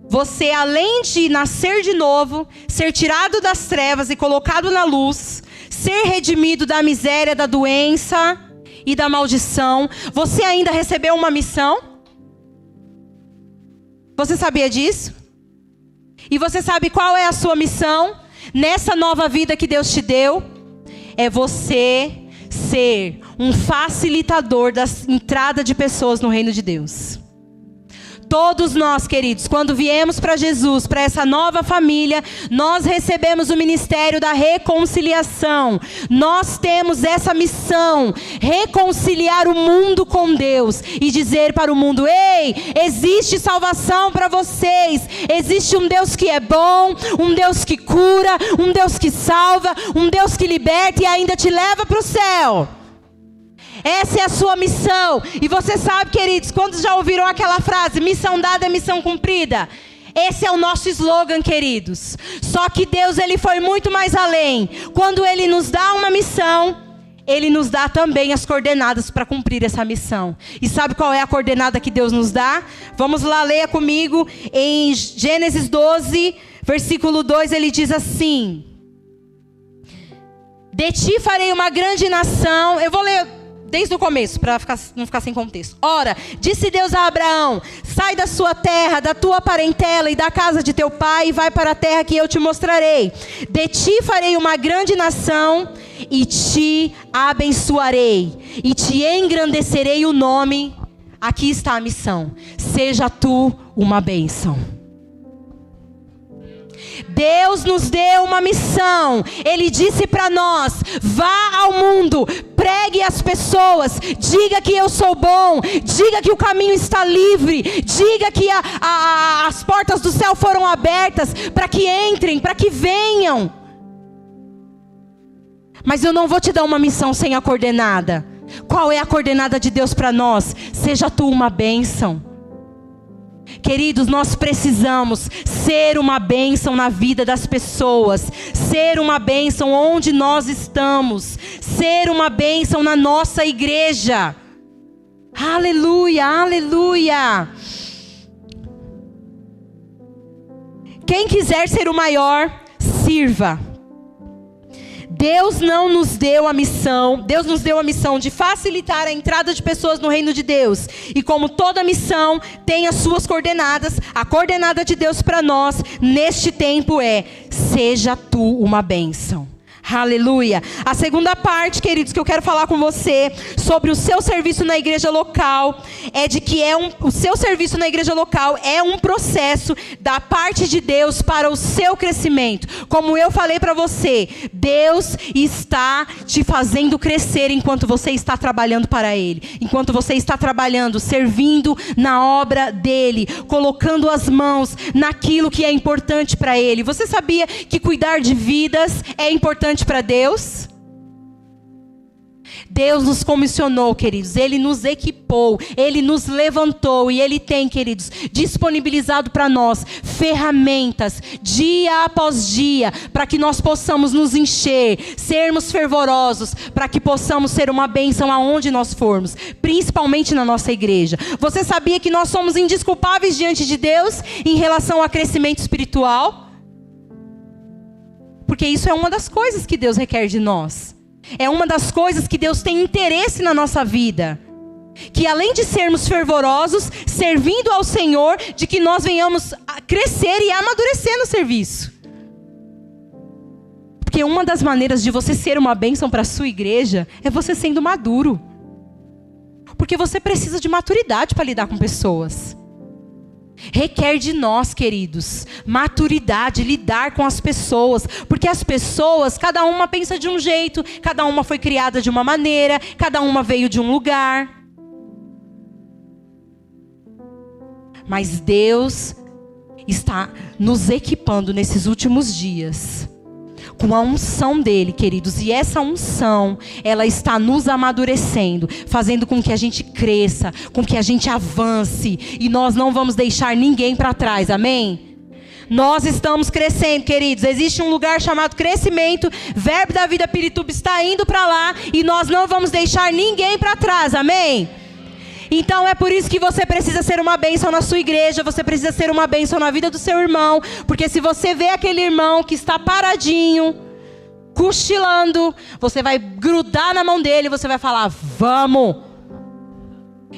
você, além de nascer de novo, ser tirado das trevas e colocado na luz, ser redimido da miséria, da doença e da maldição, você ainda recebeu uma missão? Você sabia disso? E você sabe qual é a sua missão nessa nova vida que Deus te deu? É você ser um facilitador da entrada de pessoas no reino de Deus. Todos nós, queridos, quando viemos para Jesus, para essa nova família, nós recebemos o ministério da reconciliação. Nós temos essa missão, reconciliar o mundo com Deus e dizer para o mundo: ei, existe salvação para vocês. Existe um Deus que é bom, um Deus que cura, um Deus que salva, um Deus que liberta e ainda te leva para o céu. Essa é a sua missão. E você sabe, queridos, quando já ouviram aquela frase, missão dada é missão cumprida? Esse é o nosso slogan, queridos. Só que Deus, Ele foi muito mais além. Quando Ele nos dá uma missão, Ele nos dá também as coordenadas para cumprir essa missão. E sabe qual é a coordenada que Deus nos dá? Vamos lá, leia comigo. Em Gênesis 12, versículo 2, Ele diz assim: de ti farei uma grande nação. Eu vou ler desde o começo, para não ficar sem contexto. Ora, disse Deus a Abraão: sai da sua terra, da tua parentela e da casa de teu pai, e vai para a terra que eu te mostrarei. De ti farei uma grande nação, e te abençoarei, e te engrandecerei o nome. Aqui está a missão: seja tu uma bênção. Deus nos deu uma missão. Ele disse para nós: vá ao mundo, pregue às pessoas, diga que eu sou bom, diga que o caminho está livre, diga que as portas do céu foram abertas para que entrem, para que venham. Mas eu não vou te dar uma missão sem a coordenada. Qual é a coordenada de Deus para nós? Seja tu uma bênção. Queridos, nós precisamos ser uma bênção na vida das pessoas, ser uma bênção onde nós estamos, ser uma bênção na nossa igreja. Aleluia, aleluia. Quem quiser ser o maior, sirva. Deus não nos deu a missão, Deus nos deu a missão de facilitar a entrada de pessoas no reino de Deus. E como toda missão tem as suas coordenadas, a coordenada de Deus para nós neste tempo é: seja tu uma bênção. Aleluia. A segunda parte, queridos, que eu quero falar com você sobre o seu serviço na igreja local, é de que o seu serviço na igreja local é um processo da parte de Deus para o seu crescimento. Como eu falei para você, Deus está te fazendo crescer enquanto você está trabalhando para Ele, enquanto você está trabalhando, servindo na obra dEle, colocando as mãos naquilo que é importante para Ele. Você sabia que cuidar de vidas é importante para Deus? Deus nos comissionou, queridos. Ele nos equipou, Ele nos levantou e Ele tem, queridos, disponibilizado para nós ferramentas dia após dia, para que nós possamos nos encher, sermos fervorosos, para que possamos ser uma bênção aonde nós formos, principalmente na nossa igreja. Você sabia que nós somos indesculpáveis diante de Deus em relação a crescimento espiritual? Porque isso é uma das coisas que Deus requer de nós. É uma das coisas que Deus tem interesse na nossa vida. Que além de sermos fervorosos, servindo ao Senhor, de que nós venhamos a crescer e a amadurecer no serviço. Porque Porque uma das maneiras de você ser uma bênção para a sua igreja é você sendo maduro. Porque você precisa de maturidade para lidar com pessoas. Requer de nós, queridos, maturidade, lidar com as pessoas. Porque as pessoas, cada uma pensa de um jeito, cada uma foi criada de uma maneira, cada uma veio de um lugar. Mas Deus está nos equipando nesses últimos dias com a unção dele, queridos. E essa unção, ela está nos amadurecendo, fazendo com que a gente cresça, com que a gente avance. E nós não vamos deixar ninguém para trás, amém? Nós estamos crescendo, queridos. Existe um lugar chamado crescimento. Verbo da Vida Pirituba está indo para lá. E nós não vamos deixar ninguém para trás, amém? Então é por isso que você precisa ser uma bênção na sua igreja. Você precisa ser uma bênção na vida do seu irmão. Porque se você vê aquele irmão que está paradinho, cochilando, você vai grudar na mão dele e você vai falar: vamos,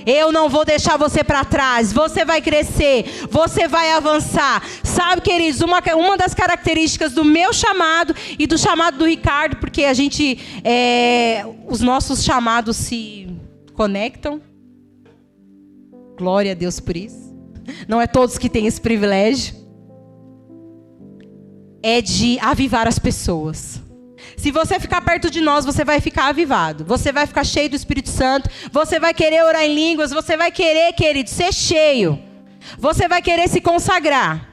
eu não vou deixar você para trás. Você vai crescer, você vai avançar. Sabe, queridos, uma das características do meu chamado e do chamado do Ricardo, porque a gente, os nossos chamados se conectam. Glória a Deus por isso. Não é todos que têm esse privilégio. É de avivar as pessoas. Se você ficar perto de nós, você vai ficar avivado. Você vai ficar cheio do Espírito Santo. Você vai querer orar em línguas. Você vai querer, querido, ser cheio. Você vai querer se consagrar.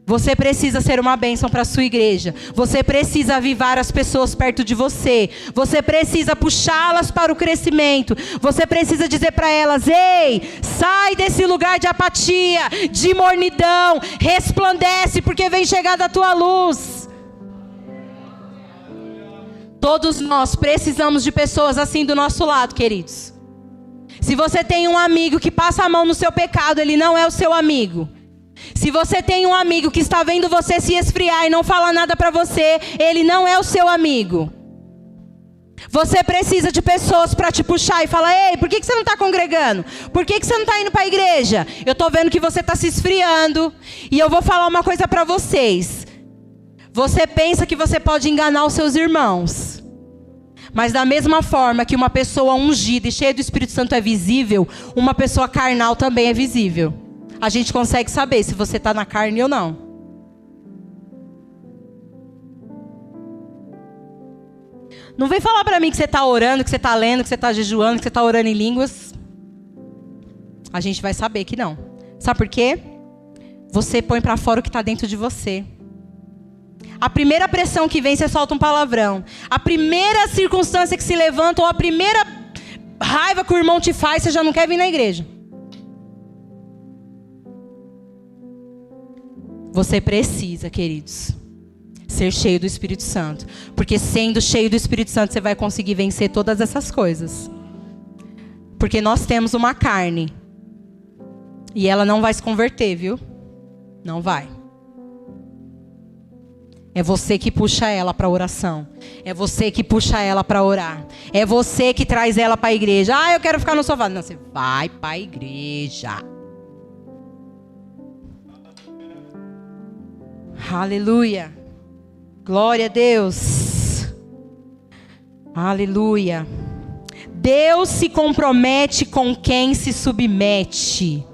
Você precisa ser uma bênção para a sua igreja. Você precisa avivar as pessoas perto de você. Você precisa puxá-las para o crescimento. Você precisa dizer para elas: ei, sai desse lugar de apatia, de mornidão. Resplandece, porque vem chegada a tua luz. Todos nós precisamos de pessoas assim do nosso lado, queridos. Se você tem um amigo que passa a mão no seu pecado, ele não é o seu amigo. Se você tem um amigo que está vendo você se esfriar e não fala nada para você, ele não é o seu amigo. Você precisa de pessoas para te puxar e falar: ei, por que você não está congregando? Por que você não está indo para a igreja? Eu estou vendo que você está se esfriando. E eu vou falar uma coisa para vocês. Você pensa que você pode enganar os seus irmãos. Mas da mesma forma que uma pessoa ungida e cheia do Espírito Santo é visível, uma pessoa carnal também é visível. A gente consegue saber se você está na carne ou não. Não vem falar para mim que você está orando, que você está lendo, que você está jejuando, que você está orando em línguas. A gente vai saber que não. Sabe por quê? Você põe para fora o que está dentro de você. A primeira pressão que vem, você solta um palavrão. A primeira circunstância que se levanta, ou a primeira raiva que o irmão te faz, você já não quer vir na igreja. Você precisa, queridos, ser cheio do Espírito Santo. Porque sendo cheio do Espírito Santo, você vai conseguir vencer todas essas coisas. Porque nós temos uma carne. E ela não vai se converter, viu? Não vai. É você que puxa ela para a oração. É você que puxa ela para orar. É você que traz ela para a igreja. Ah, eu quero ficar no sofá. Não, você vai para a igreja. Aleluia. Glória a Deus. Aleluia. Deus se compromete com quem se submete.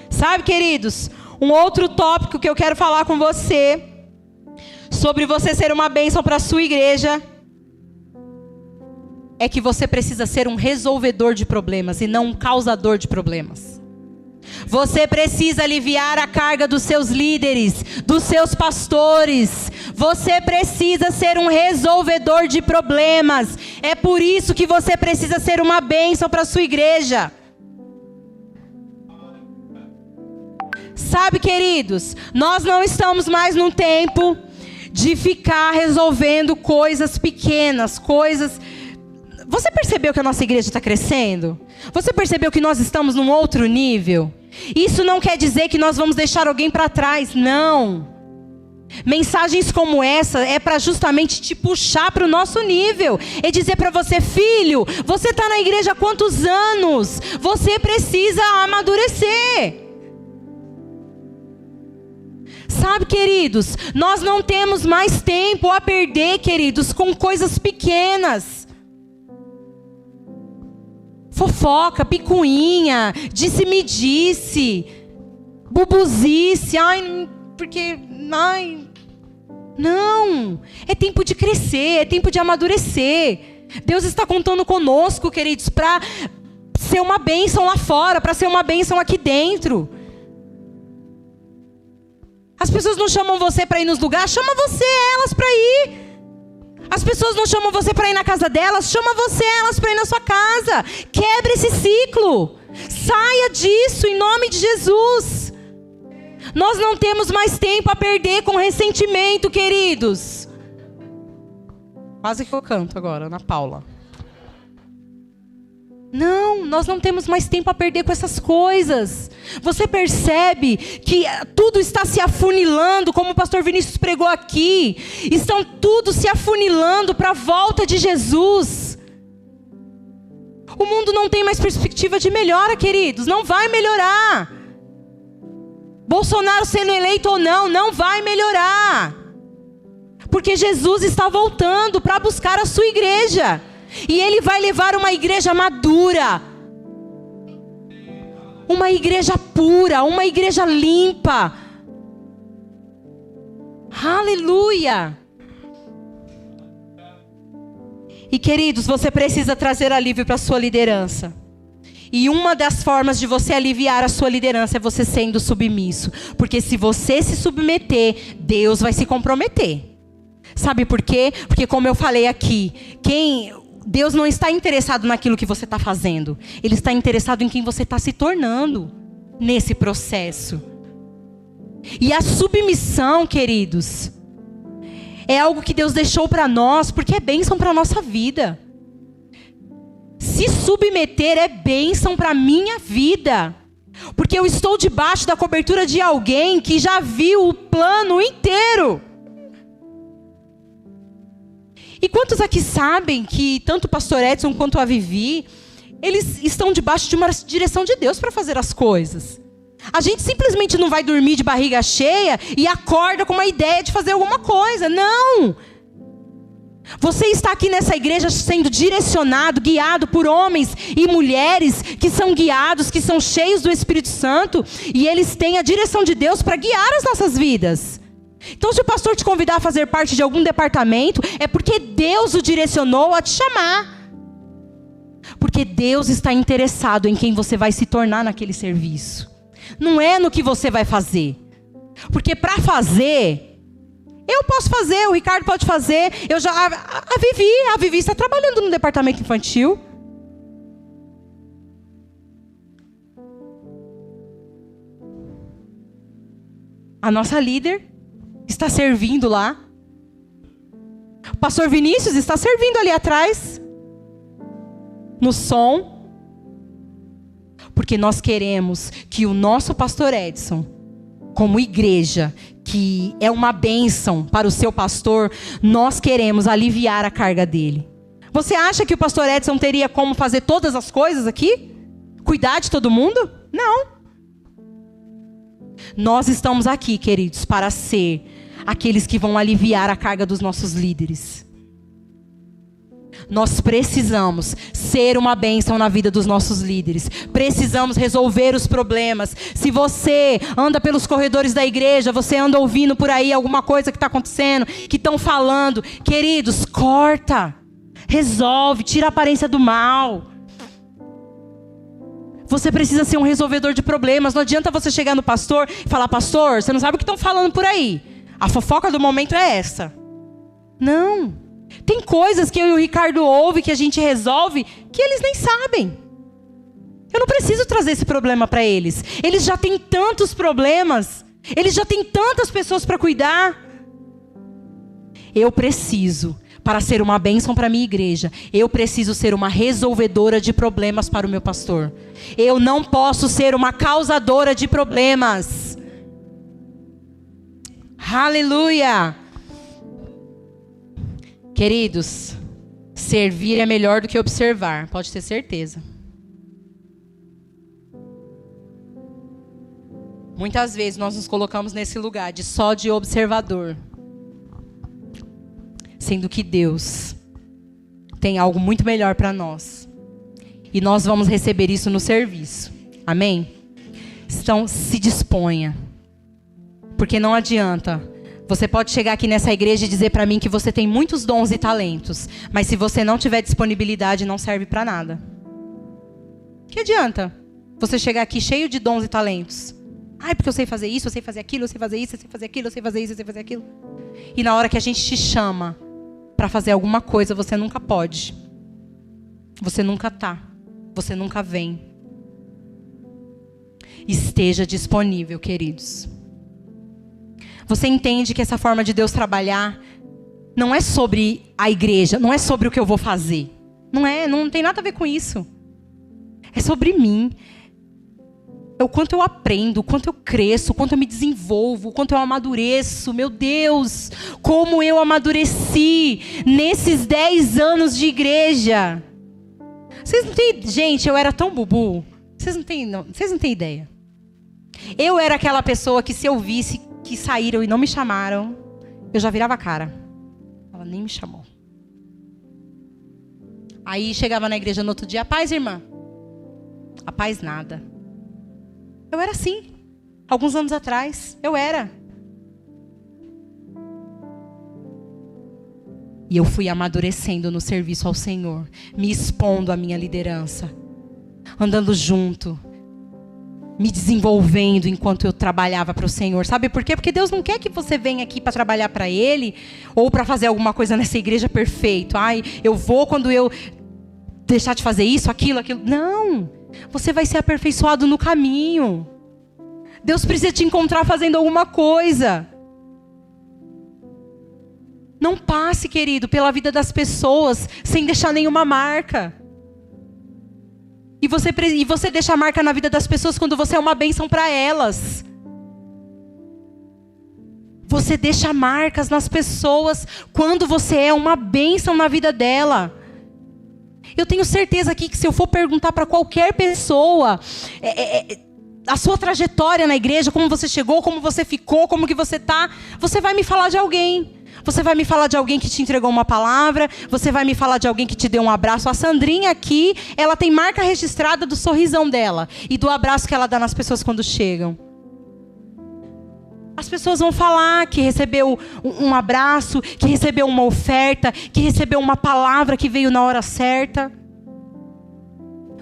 Sabe, queridos, um outro tópico que eu quero falar com você, sobre você ser uma bênção para a sua igreja, é que você precisa ser um resolvedor de problemas e não um causador de problemas. Você precisa aliviar a carga dos seus líderes, dos seus pastores. Você precisa ser um resolvedor de problemas. É por isso que você precisa ser uma bênção para a sua igreja. Sabe, queridos, nós não estamos mais num tempo de ficar resolvendo coisas pequenas, coisas... Você percebeu que a nossa igreja está crescendo? Você percebeu que nós estamos num outro nível? Isso não quer dizer que nós vamos deixar alguém para trás, não. Mensagens como essa é para justamente te puxar para o nosso nível. É dizer para você: filho, você está na igreja há quantos anos? Você precisa amadurecer. Sabe, queridos, nós não temos mais tempo a perder, queridos, com coisas pequenas. Fofoca, picuinha, disse-me-disse, bubuzice, não, é tempo de crescer, é tempo de amadurecer. Deus está contando conosco, queridos, para ser uma bênção lá fora, para ser uma bênção aqui dentro. As pessoas não chamam você para ir nos lugares, chama você elas para ir. As pessoas não chamam você para ir na casa delas, chama você elas para ir na sua casa. Quebre esse ciclo. Saia disso em nome de Jesus. Nós não temos mais tempo a perder com ressentimento, queridos. Quase que eu canto agora, Ana Paula. Não, nós não temos mais tempo a perder com essas coisas. Você percebe que tudo está se afunilando, como o pastor Vinícius pregou aqui. Estão tudo se afunilando para a volta de Jesus. O mundo não tem mais perspectiva de melhora, queridos. Não vai melhorar. Bolsonaro sendo eleito ou não, não vai melhorar. Porque Jesus está voltando para buscar a sua igreja. E Ele vai levar uma igreja madura. Uma igreja pura, uma igreja limpa. Aleluia. E queridos, você precisa trazer alívio para a sua liderança. E uma das formas de você aliviar a sua liderança é você sendo submisso. Porque se você se submeter, Deus vai se comprometer. Sabe por quê? Porque como eu falei aqui, Deus não está interessado naquilo que você está fazendo. Ele está interessado em quem você está se tornando nesse processo. E a submissão, queridos, é algo que Deus deixou para nós, porque é bênção para a nossa vida. Se submeter é bênção para a minha vida. Porque eu estou debaixo da cobertura de alguém que já viu o plano inteiro. E quantos aqui sabem que tanto o pastor Edson quanto a Vivi, eles estão debaixo de uma direção de Deus para fazer as coisas. A gente simplesmente não vai dormir de barriga cheia e acorda com uma ideia de fazer alguma coisa. Não! Você está aqui nessa igreja sendo direcionado, guiado por homens e mulheres que são guiados, que são cheios do Espírito Santo. E eles têm a direção de Deus para guiar as nossas vidas. Então, se o pastor te convidar a fazer parte de algum departamento, é porque Deus o direcionou a te chamar. Porque Deus está interessado em quem você vai se tornar naquele serviço. Não é no que você vai fazer. Porque para fazer, eu posso fazer, o Ricardo pode fazer. A Vivi está trabalhando no departamento infantil. A nossa líder está servindo lá. O pastor Vinícius está servindo ali atrás. No som. Porque nós queremos que o nosso pastor Edson, como igreja, que é uma bênção para o seu pastor, nós queremos aliviar a carga dele. Você acha que o pastor Edson teria como fazer todas as coisas aqui? Cuidar de todo mundo? Não. Nós estamos aqui, queridos, para ser aqueles que vão aliviar a carga dos nossos líderes. Nós precisamos ser uma bênção na vida dos nossos líderes. Precisamos resolver os problemas. Se você anda pelos corredores da igreja, você anda ouvindo por aí alguma coisa que está acontecendo, que estão falando, queridos, corta, resolve, tira a aparência do mal. Você precisa ser um resolvedor de problemas. Não adianta você chegar no pastor e falar: pastor, você não sabe o que estão falando por aí. A fofoca do momento é essa. Não. Tem coisas que eu e o Ricardo ouvem, que a gente resolve, que eles nem sabem. Eu não preciso trazer esse problema para eles. Eles já têm tantos problemas. Eles já têm tantas pessoas para cuidar. Eu preciso, para ser uma bênção para a minha igreja, eu preciso ser uma resolvedora de problemas para o meu pastor. Eu não posso ser uma causadora de problemas. Aleluia! Queridos, servir é melhor do que observar, pode ter certeza. Muitas vezes nós nos colocamos nesse lugar só de observador. Sendo que Deus tem algo muito melhor para nós. E nós vamos receber isso no serviço. Amém? Então, se disponha. Porque não adianta. Você pode chegar aqui nessa igreja e dizer para mim que você tem muitos dons e talentos. Mas se você não tiver disponibilidade, não serve para nada. Que adianta você chegar aqui cheio de dons e talentos? Ai, porque eu sei fazer isso, eu sei fazer aquilo, eu sei fazer isso, eu sei fazer aquilo, eu sei fazer isso, eu sei fazer aquilo. E na hora que a gente te chama para fazer alguma coisa, você nunca pode. Você nunca tá. Você nunca vem. Esteja disponível, queridos. Você entende que essa forma de Deus trabalhar não é sobre a igreja, não é sobre o que eu vou fazer. Não tem nada a ver com isso. É sobre mim. É o quanto eu aprendo, o quanto eu cresço, o quanto eu me desenvolvo, o quanto eu amadureço. Meu Deus, como eu amadureci nesses 10 anos de igreja. Vocês não têm... Gente, eu era tão bubu. Vocês não têm ideia. Eu era aquela pessoa que se eu visse que saíram e não me chamaram, eu já virava a cara. Ela nem me chamou. Aí chegava na igreja no outro dia, a paz, irmã? A paz nada. Eu era assim. Alguns anos atrás, eu era. E eu fui amadurecendo no serviço ao Senhor, me expondo à minha liderança, andando junto, me desenvolvendo enquanto eu trabalhava para o Senhor. Sabe por quê? Porque Deus não quer que você venha aqui para trabalhar para Ele ou para fazer alguma coisa nessa igreja perfeito. Ai, eu vou quando eu deixar de fazer isso, aquilo. Não! Você vai ser aperfeiçoado no caminho. Deus precisa te encontrar fazendo alguma coisa. Não passe, querido, pela vida das pessoas sem deixar nenhuma marca. E você deixa a marca na vida das pessoas quando você é uma bênção para elas. Você deixa marcas nas pessoas quando você é uma bênção na vida dela. Eu tenho certeza aqui que se eu for perguntar para qualquer pessoa a sua trajetória na igreja, como você chegou, como você ficou, como que você está, você vai me falar de alguém. Você vai me falar de alguém que te entregou uma palavra. Você vai me falar de alguém que te deu um abraço. A Sandrinha aqui, ela tem marca registrada do sorrisão dela e do abraço que ela dá nas pessoas quando chegam. As pessoas vão falar que recebeu um abraço, que recebeu uma oferta, que recebeu uma palavra que veio na hora certa.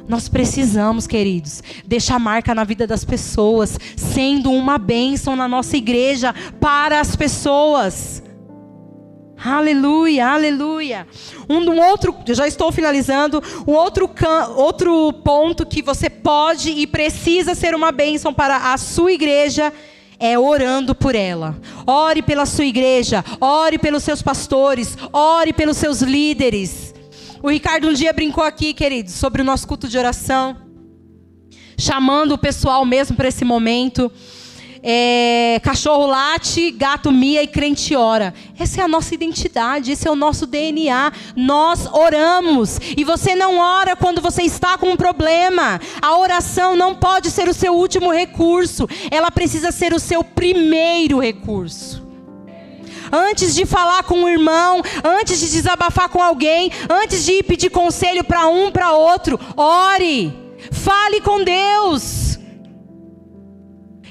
Nós precisamos, queridos, deixar marca na vida das pessoas, sendo uma bênção na nossa igreja para as pessoas. Aleluia, aleluia. Eu já estou finalizando. Outro ponto que você pode e precisa ser uma bênção para a sua igreja é orando por ela. Ore pela sua igreja, ore pelos seus pastores, ore pelos seus líderes. O Ricardo um dia brincou aqui, queridos, sobre o nosso culto de oração, chamando o pessoal mesmo para esse momento. Cachorro late, gato mia e crente ora. Essa é a nossa identidade, esse é o nosso DNA. Nós oramos. E você não ora quando você está com um problema. A oração não pode ser o seu último recurso. Ela precisa ser o seu primeiro recurso. Antes de falar com um irmão, antes de desabafar com alguém, antes de ir pedir conselho para um, para outro, ore. Fale com Deus.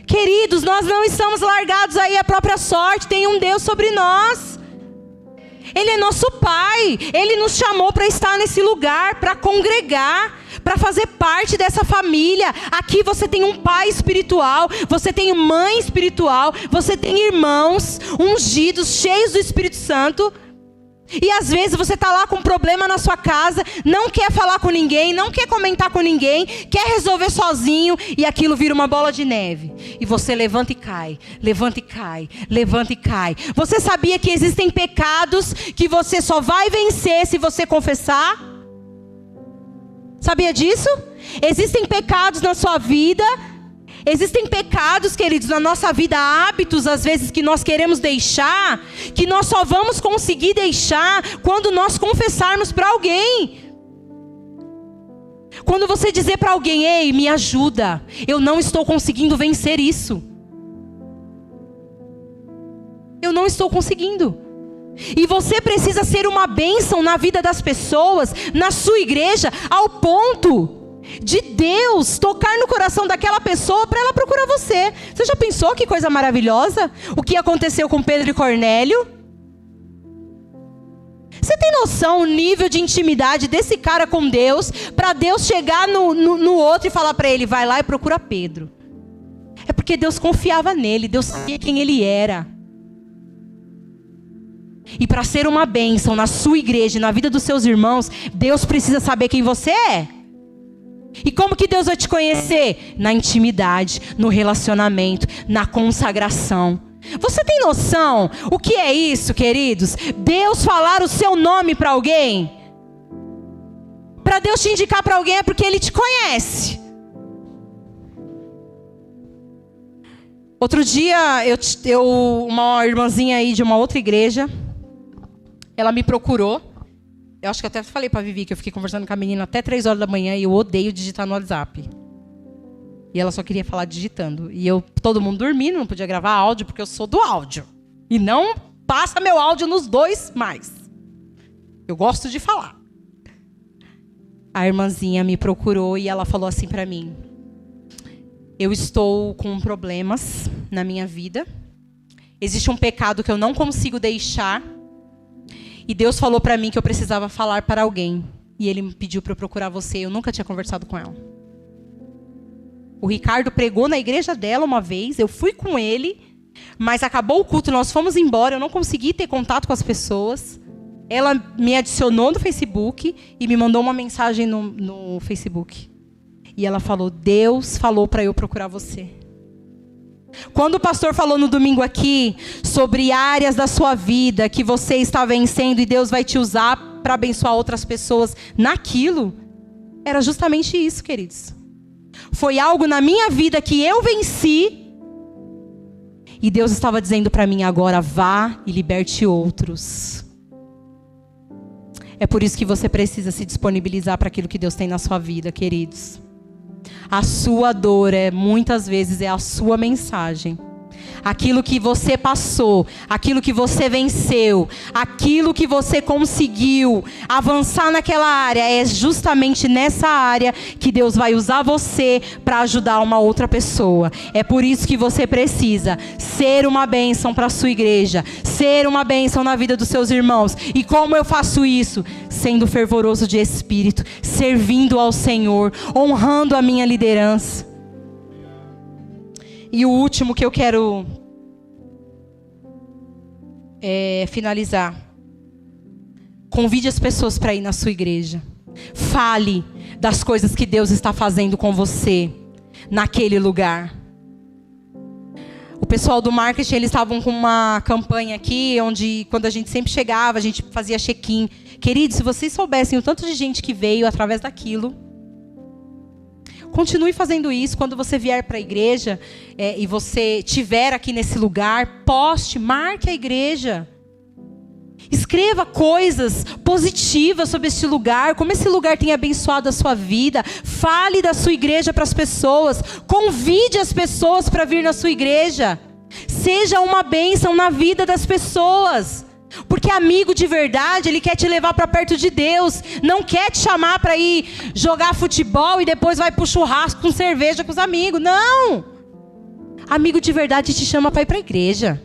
Queridos, nós não estamos largados aí à própria sorte. Tem um Deus sobre nós. Ele é nosso Pai. Ele nos chamou para estar nesse lugar, para congregar, para fazer parte dessa família. Aqui você tem um pai espiritual, você tem mãe espiritual, você tem irmãos ungidos, cheios do Espírito Santo. E às vezes você está lá com um problema na sua casa, não quer falar com ninguém, não quer comentar com ninguém, quer resolver sozinho e aquilo vira uma bola de neve. E você levanta e cai, levanta e cai, levanta e cai. Você sabia que existem pecados que você só vai vencer se você confessar? Sabia disso? Existem pecados na sua vida. Existem pecados, queridos, na nossa vida, hábitos às vezes que nós queremos deixar, que nós só vamos conseguir deixar quando nós confessarmos para alguém. Quando você dizer para alguém, ei, me ajuda, eu não estou conseguindo vencer isso. Eu não estou conseguindo. E você precisa ser uma bênção na vida das pessoas, na sua igreja, ao ponto de Deus tocar no coração daquela pessoa para ela procurar você. Você já pensou que coisa maravilhosa? O que aconteceu com Pedro e Cornélio? Você tem noção o nível de intimidade desse cara com Deus, para Deus chegar no outro e falar para ele, vai lá e procura Pedro? É porque Deus confiava nele, Deus sabia quem ele era. E para ser uma bênção na sua igreja e na vida dos seus irmãos, Deus precisa saber quem você é. E como que Deus vai te conhecer? Na intimidade, no relacionamento, na consagração. Você tem noção o que é isso, queridos? Deus falar o seu nome para alguém. Para Deus te indicar para alguém é porque Ele te conhece. Outro dia, uma irmãzinha aí de uma outra igreja, ela me procurou. Eu acho que até falei para a Vivi que eu fiquei conversando com a menina até 3 horas da manhã e eu odeio digitar no WhatsApp. E ela só queria falar digitando. E todo mundo dormindo, não podia gravar áudio porque eu sou do áudio. E não passa meu áudio nos 2 mais. Eu gosto de falar. A irmãzinha me procurou e ela falou assim para mim: eu estou com problemas na minha vida. Existe um pecado que eu não consigo deixar. E Deus falou para mim que eu precisava falar para alguém. E Ele me pediu para eu procurar você. Eu nunca tinha conversado com ela. O Ricardo pregou na igreja dela uma vez. Eu fui com ele. Mas acabou o culto, nós fomos embora. Eu não consegui ter contato com as pessoas. Ela me adicionou no Facebook. E me mandou uma mensagem no Facebook. E ela falou: Deus falou para eu procurar você. Quando o pastor falou no domingo aqui sobre áreas da sua vida que você está vencendo e Deus vai te usar para abençoar outras pessoas naquilo, era justamente isso, queridos. Foi algo na minha vida que eu venci e Deus estava dizendo para mim: agora vá e liberte outros. É por isso que você precisa se disponibilizar para aquilo que Deus tem na sua vida, queridos. A sua dor muitas vezes é a sua mensagem. Aquilo que você passou, aquilo que você venceu, aquilo que você conseguiu avançar naquela área, é justamente nessa área que Deus vai usar você para ajudar uma outra pessoa. É por isso que você precisa ser uma bênção para a sua igreja, ser uma bênção na vida dos seus irmãos. E como eu faço isso? Sendo fervoroso de espírito, servindo ao Senhor, honrando a minha liderança. E o último que eu quero finalizar. Convide as pessoas para ir na sua igreja. Fale das coisas que Deus está fazendo com você naquele lugar. O pessoal do marketing, eles estavam com uma campanha aqui, onde quando a gente sempre chegava, a gente fazia check-in. Queridos, se vocês soubessem o tanto de gente que veio através daquilo, continue fazendo isso. Quando você vier para a igreja e você estiver aqui nesse lugar, poste, marque a igreja. Escreva coisas positivas sobre este lugar, como esse lugar tem abençoado a sua vida. Fale da sua igreja para as pessoas. Convide as pessoas para vir na sua igreja. Seja uma bênção na vida das pessoas. Porque amigo de verdade, ele quer te levar para perto de Deus. Não quer te chamar para ir jogar futebol e depois vai pro churrasco com cerveja com os amigos. Não! Amigo de verdade te chama para ir para a igreja.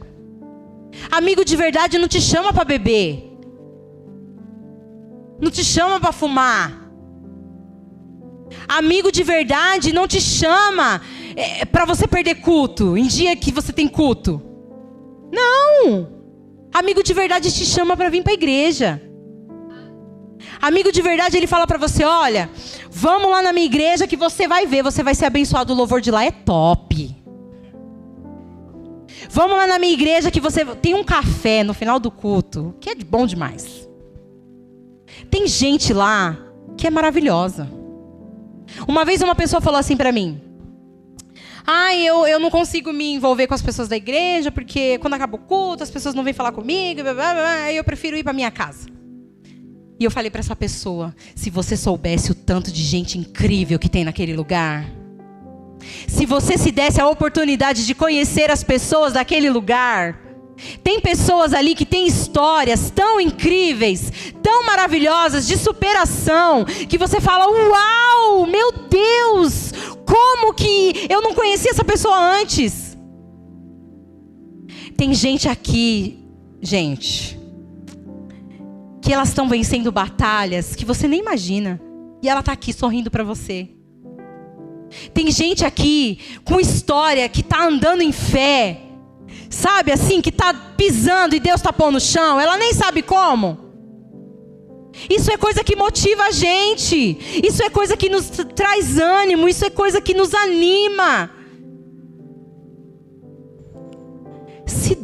Amigo de verdade não te chama para beber. Não te chama para fumar. Amigo de verdade não te chama para você perder culto em dia que você tem culto. Não! Amigo de verdade te chama para vir para a igreja. Amigo de verdade, ele fala para você: olha, vamos lá na minha igreja que você vai ver, você vai ser abençoado, o louvor de lá é top. Vamos lá na minha igreja que você tem um café no final do culto, que é bom demais. Tem gente lá que é maravilhosa. Uma vez uma pessoa falou assim para mim: eu não consigo me envolver com as pessoas da igreja, porque quando acaba o culto, as pessoas não vêm falar comigo, blá, blá, blá, eu prefiro ir para minha casa. E eu falei para essa pessoa: se você soubesse o tanto de gente incrível que tem naquele lugar, se você se desse a oportunidade de conhecer as pessoas daquele lugar, tem pessoas ali que têm histórias tão incríveis, tão maravilhosas, de superação, que você fala: uau, meu Deus, como que eu não conhecia essa pessoa antes? Tem gente aqui, gente, que elas estão vencendo batalhas que você nem imagina, e ela está aqui sorrindo para você. Tem gente aqui com história que está andando em fé, sabe assim, que está pisando e Deus está pondo no chão, ela nem sabe como. Isso é coisa que motiva a gente, isso é coisa que nos traz ânimo, isso é coisa que nos anima. Se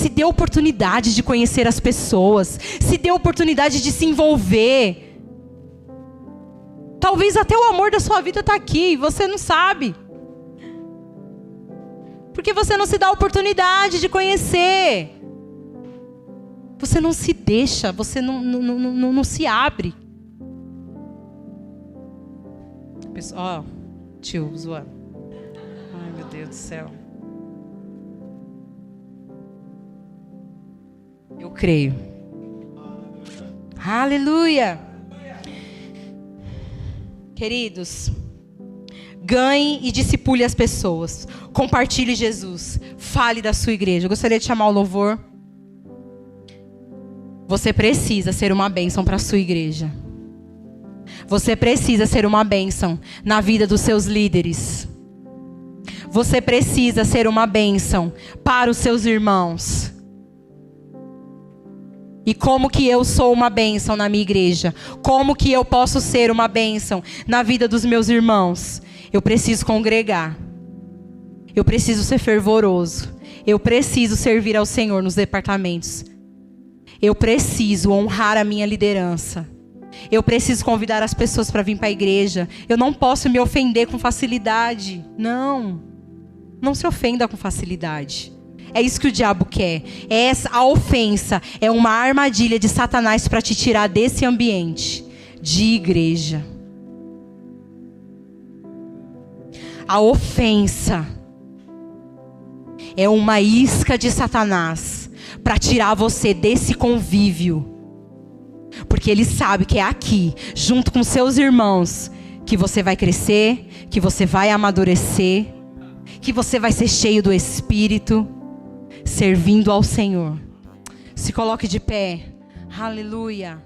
dê oportunidade de conhecer as pessoas, se dê oportunidade de se envolver. Talvez até o amor da sua vida está aqui e você não sabe. Porque você não se dá a oportunidade de conhecer. Você não se deixa, você não se abre. Ó, tio, zoando. Ai, meu Deus do céu. Eu creio. Aleluia. Queridos, ganhe e discipule as pessoas. Compartilhe Jesus. Fale da sua igreja. Eu gostaria de chamar o louvor. Você precisa ser uma bênção para a sua igreja. Você precisa ser uma bênção na vida dos seus líderes. Você precisa ser uma bênção para os seus irmãos. E como que eu sou uma bênção na minha igreja? Como que eu posso ser uma bênção na vida dos meus irmãos? Eu preciso congregar. Eu preciso ser fervoroso. Eu preciso servir ao Senhor nos departamentos. Eu preciso honrar a minha liderança. Eu preciso convidar as pessoas para vir para a igreja. Eu não posso me ofender com facilidade. Não. Não se ofenda com facilidade. É isso que o diabo quer. A ofensa é uma armadilha de Satanás para te tirar desse ambiente de igreja. A ofensa é uma isca de Satanás para tirar você desse convívio. Porque ele sabe que é aqui, junto com seus irmãos, que você vai crescer, que você vai amadurecer, que você vai ser cheio do Espírito, servindo ao Senhor. Se coloque de pé. Aleluia.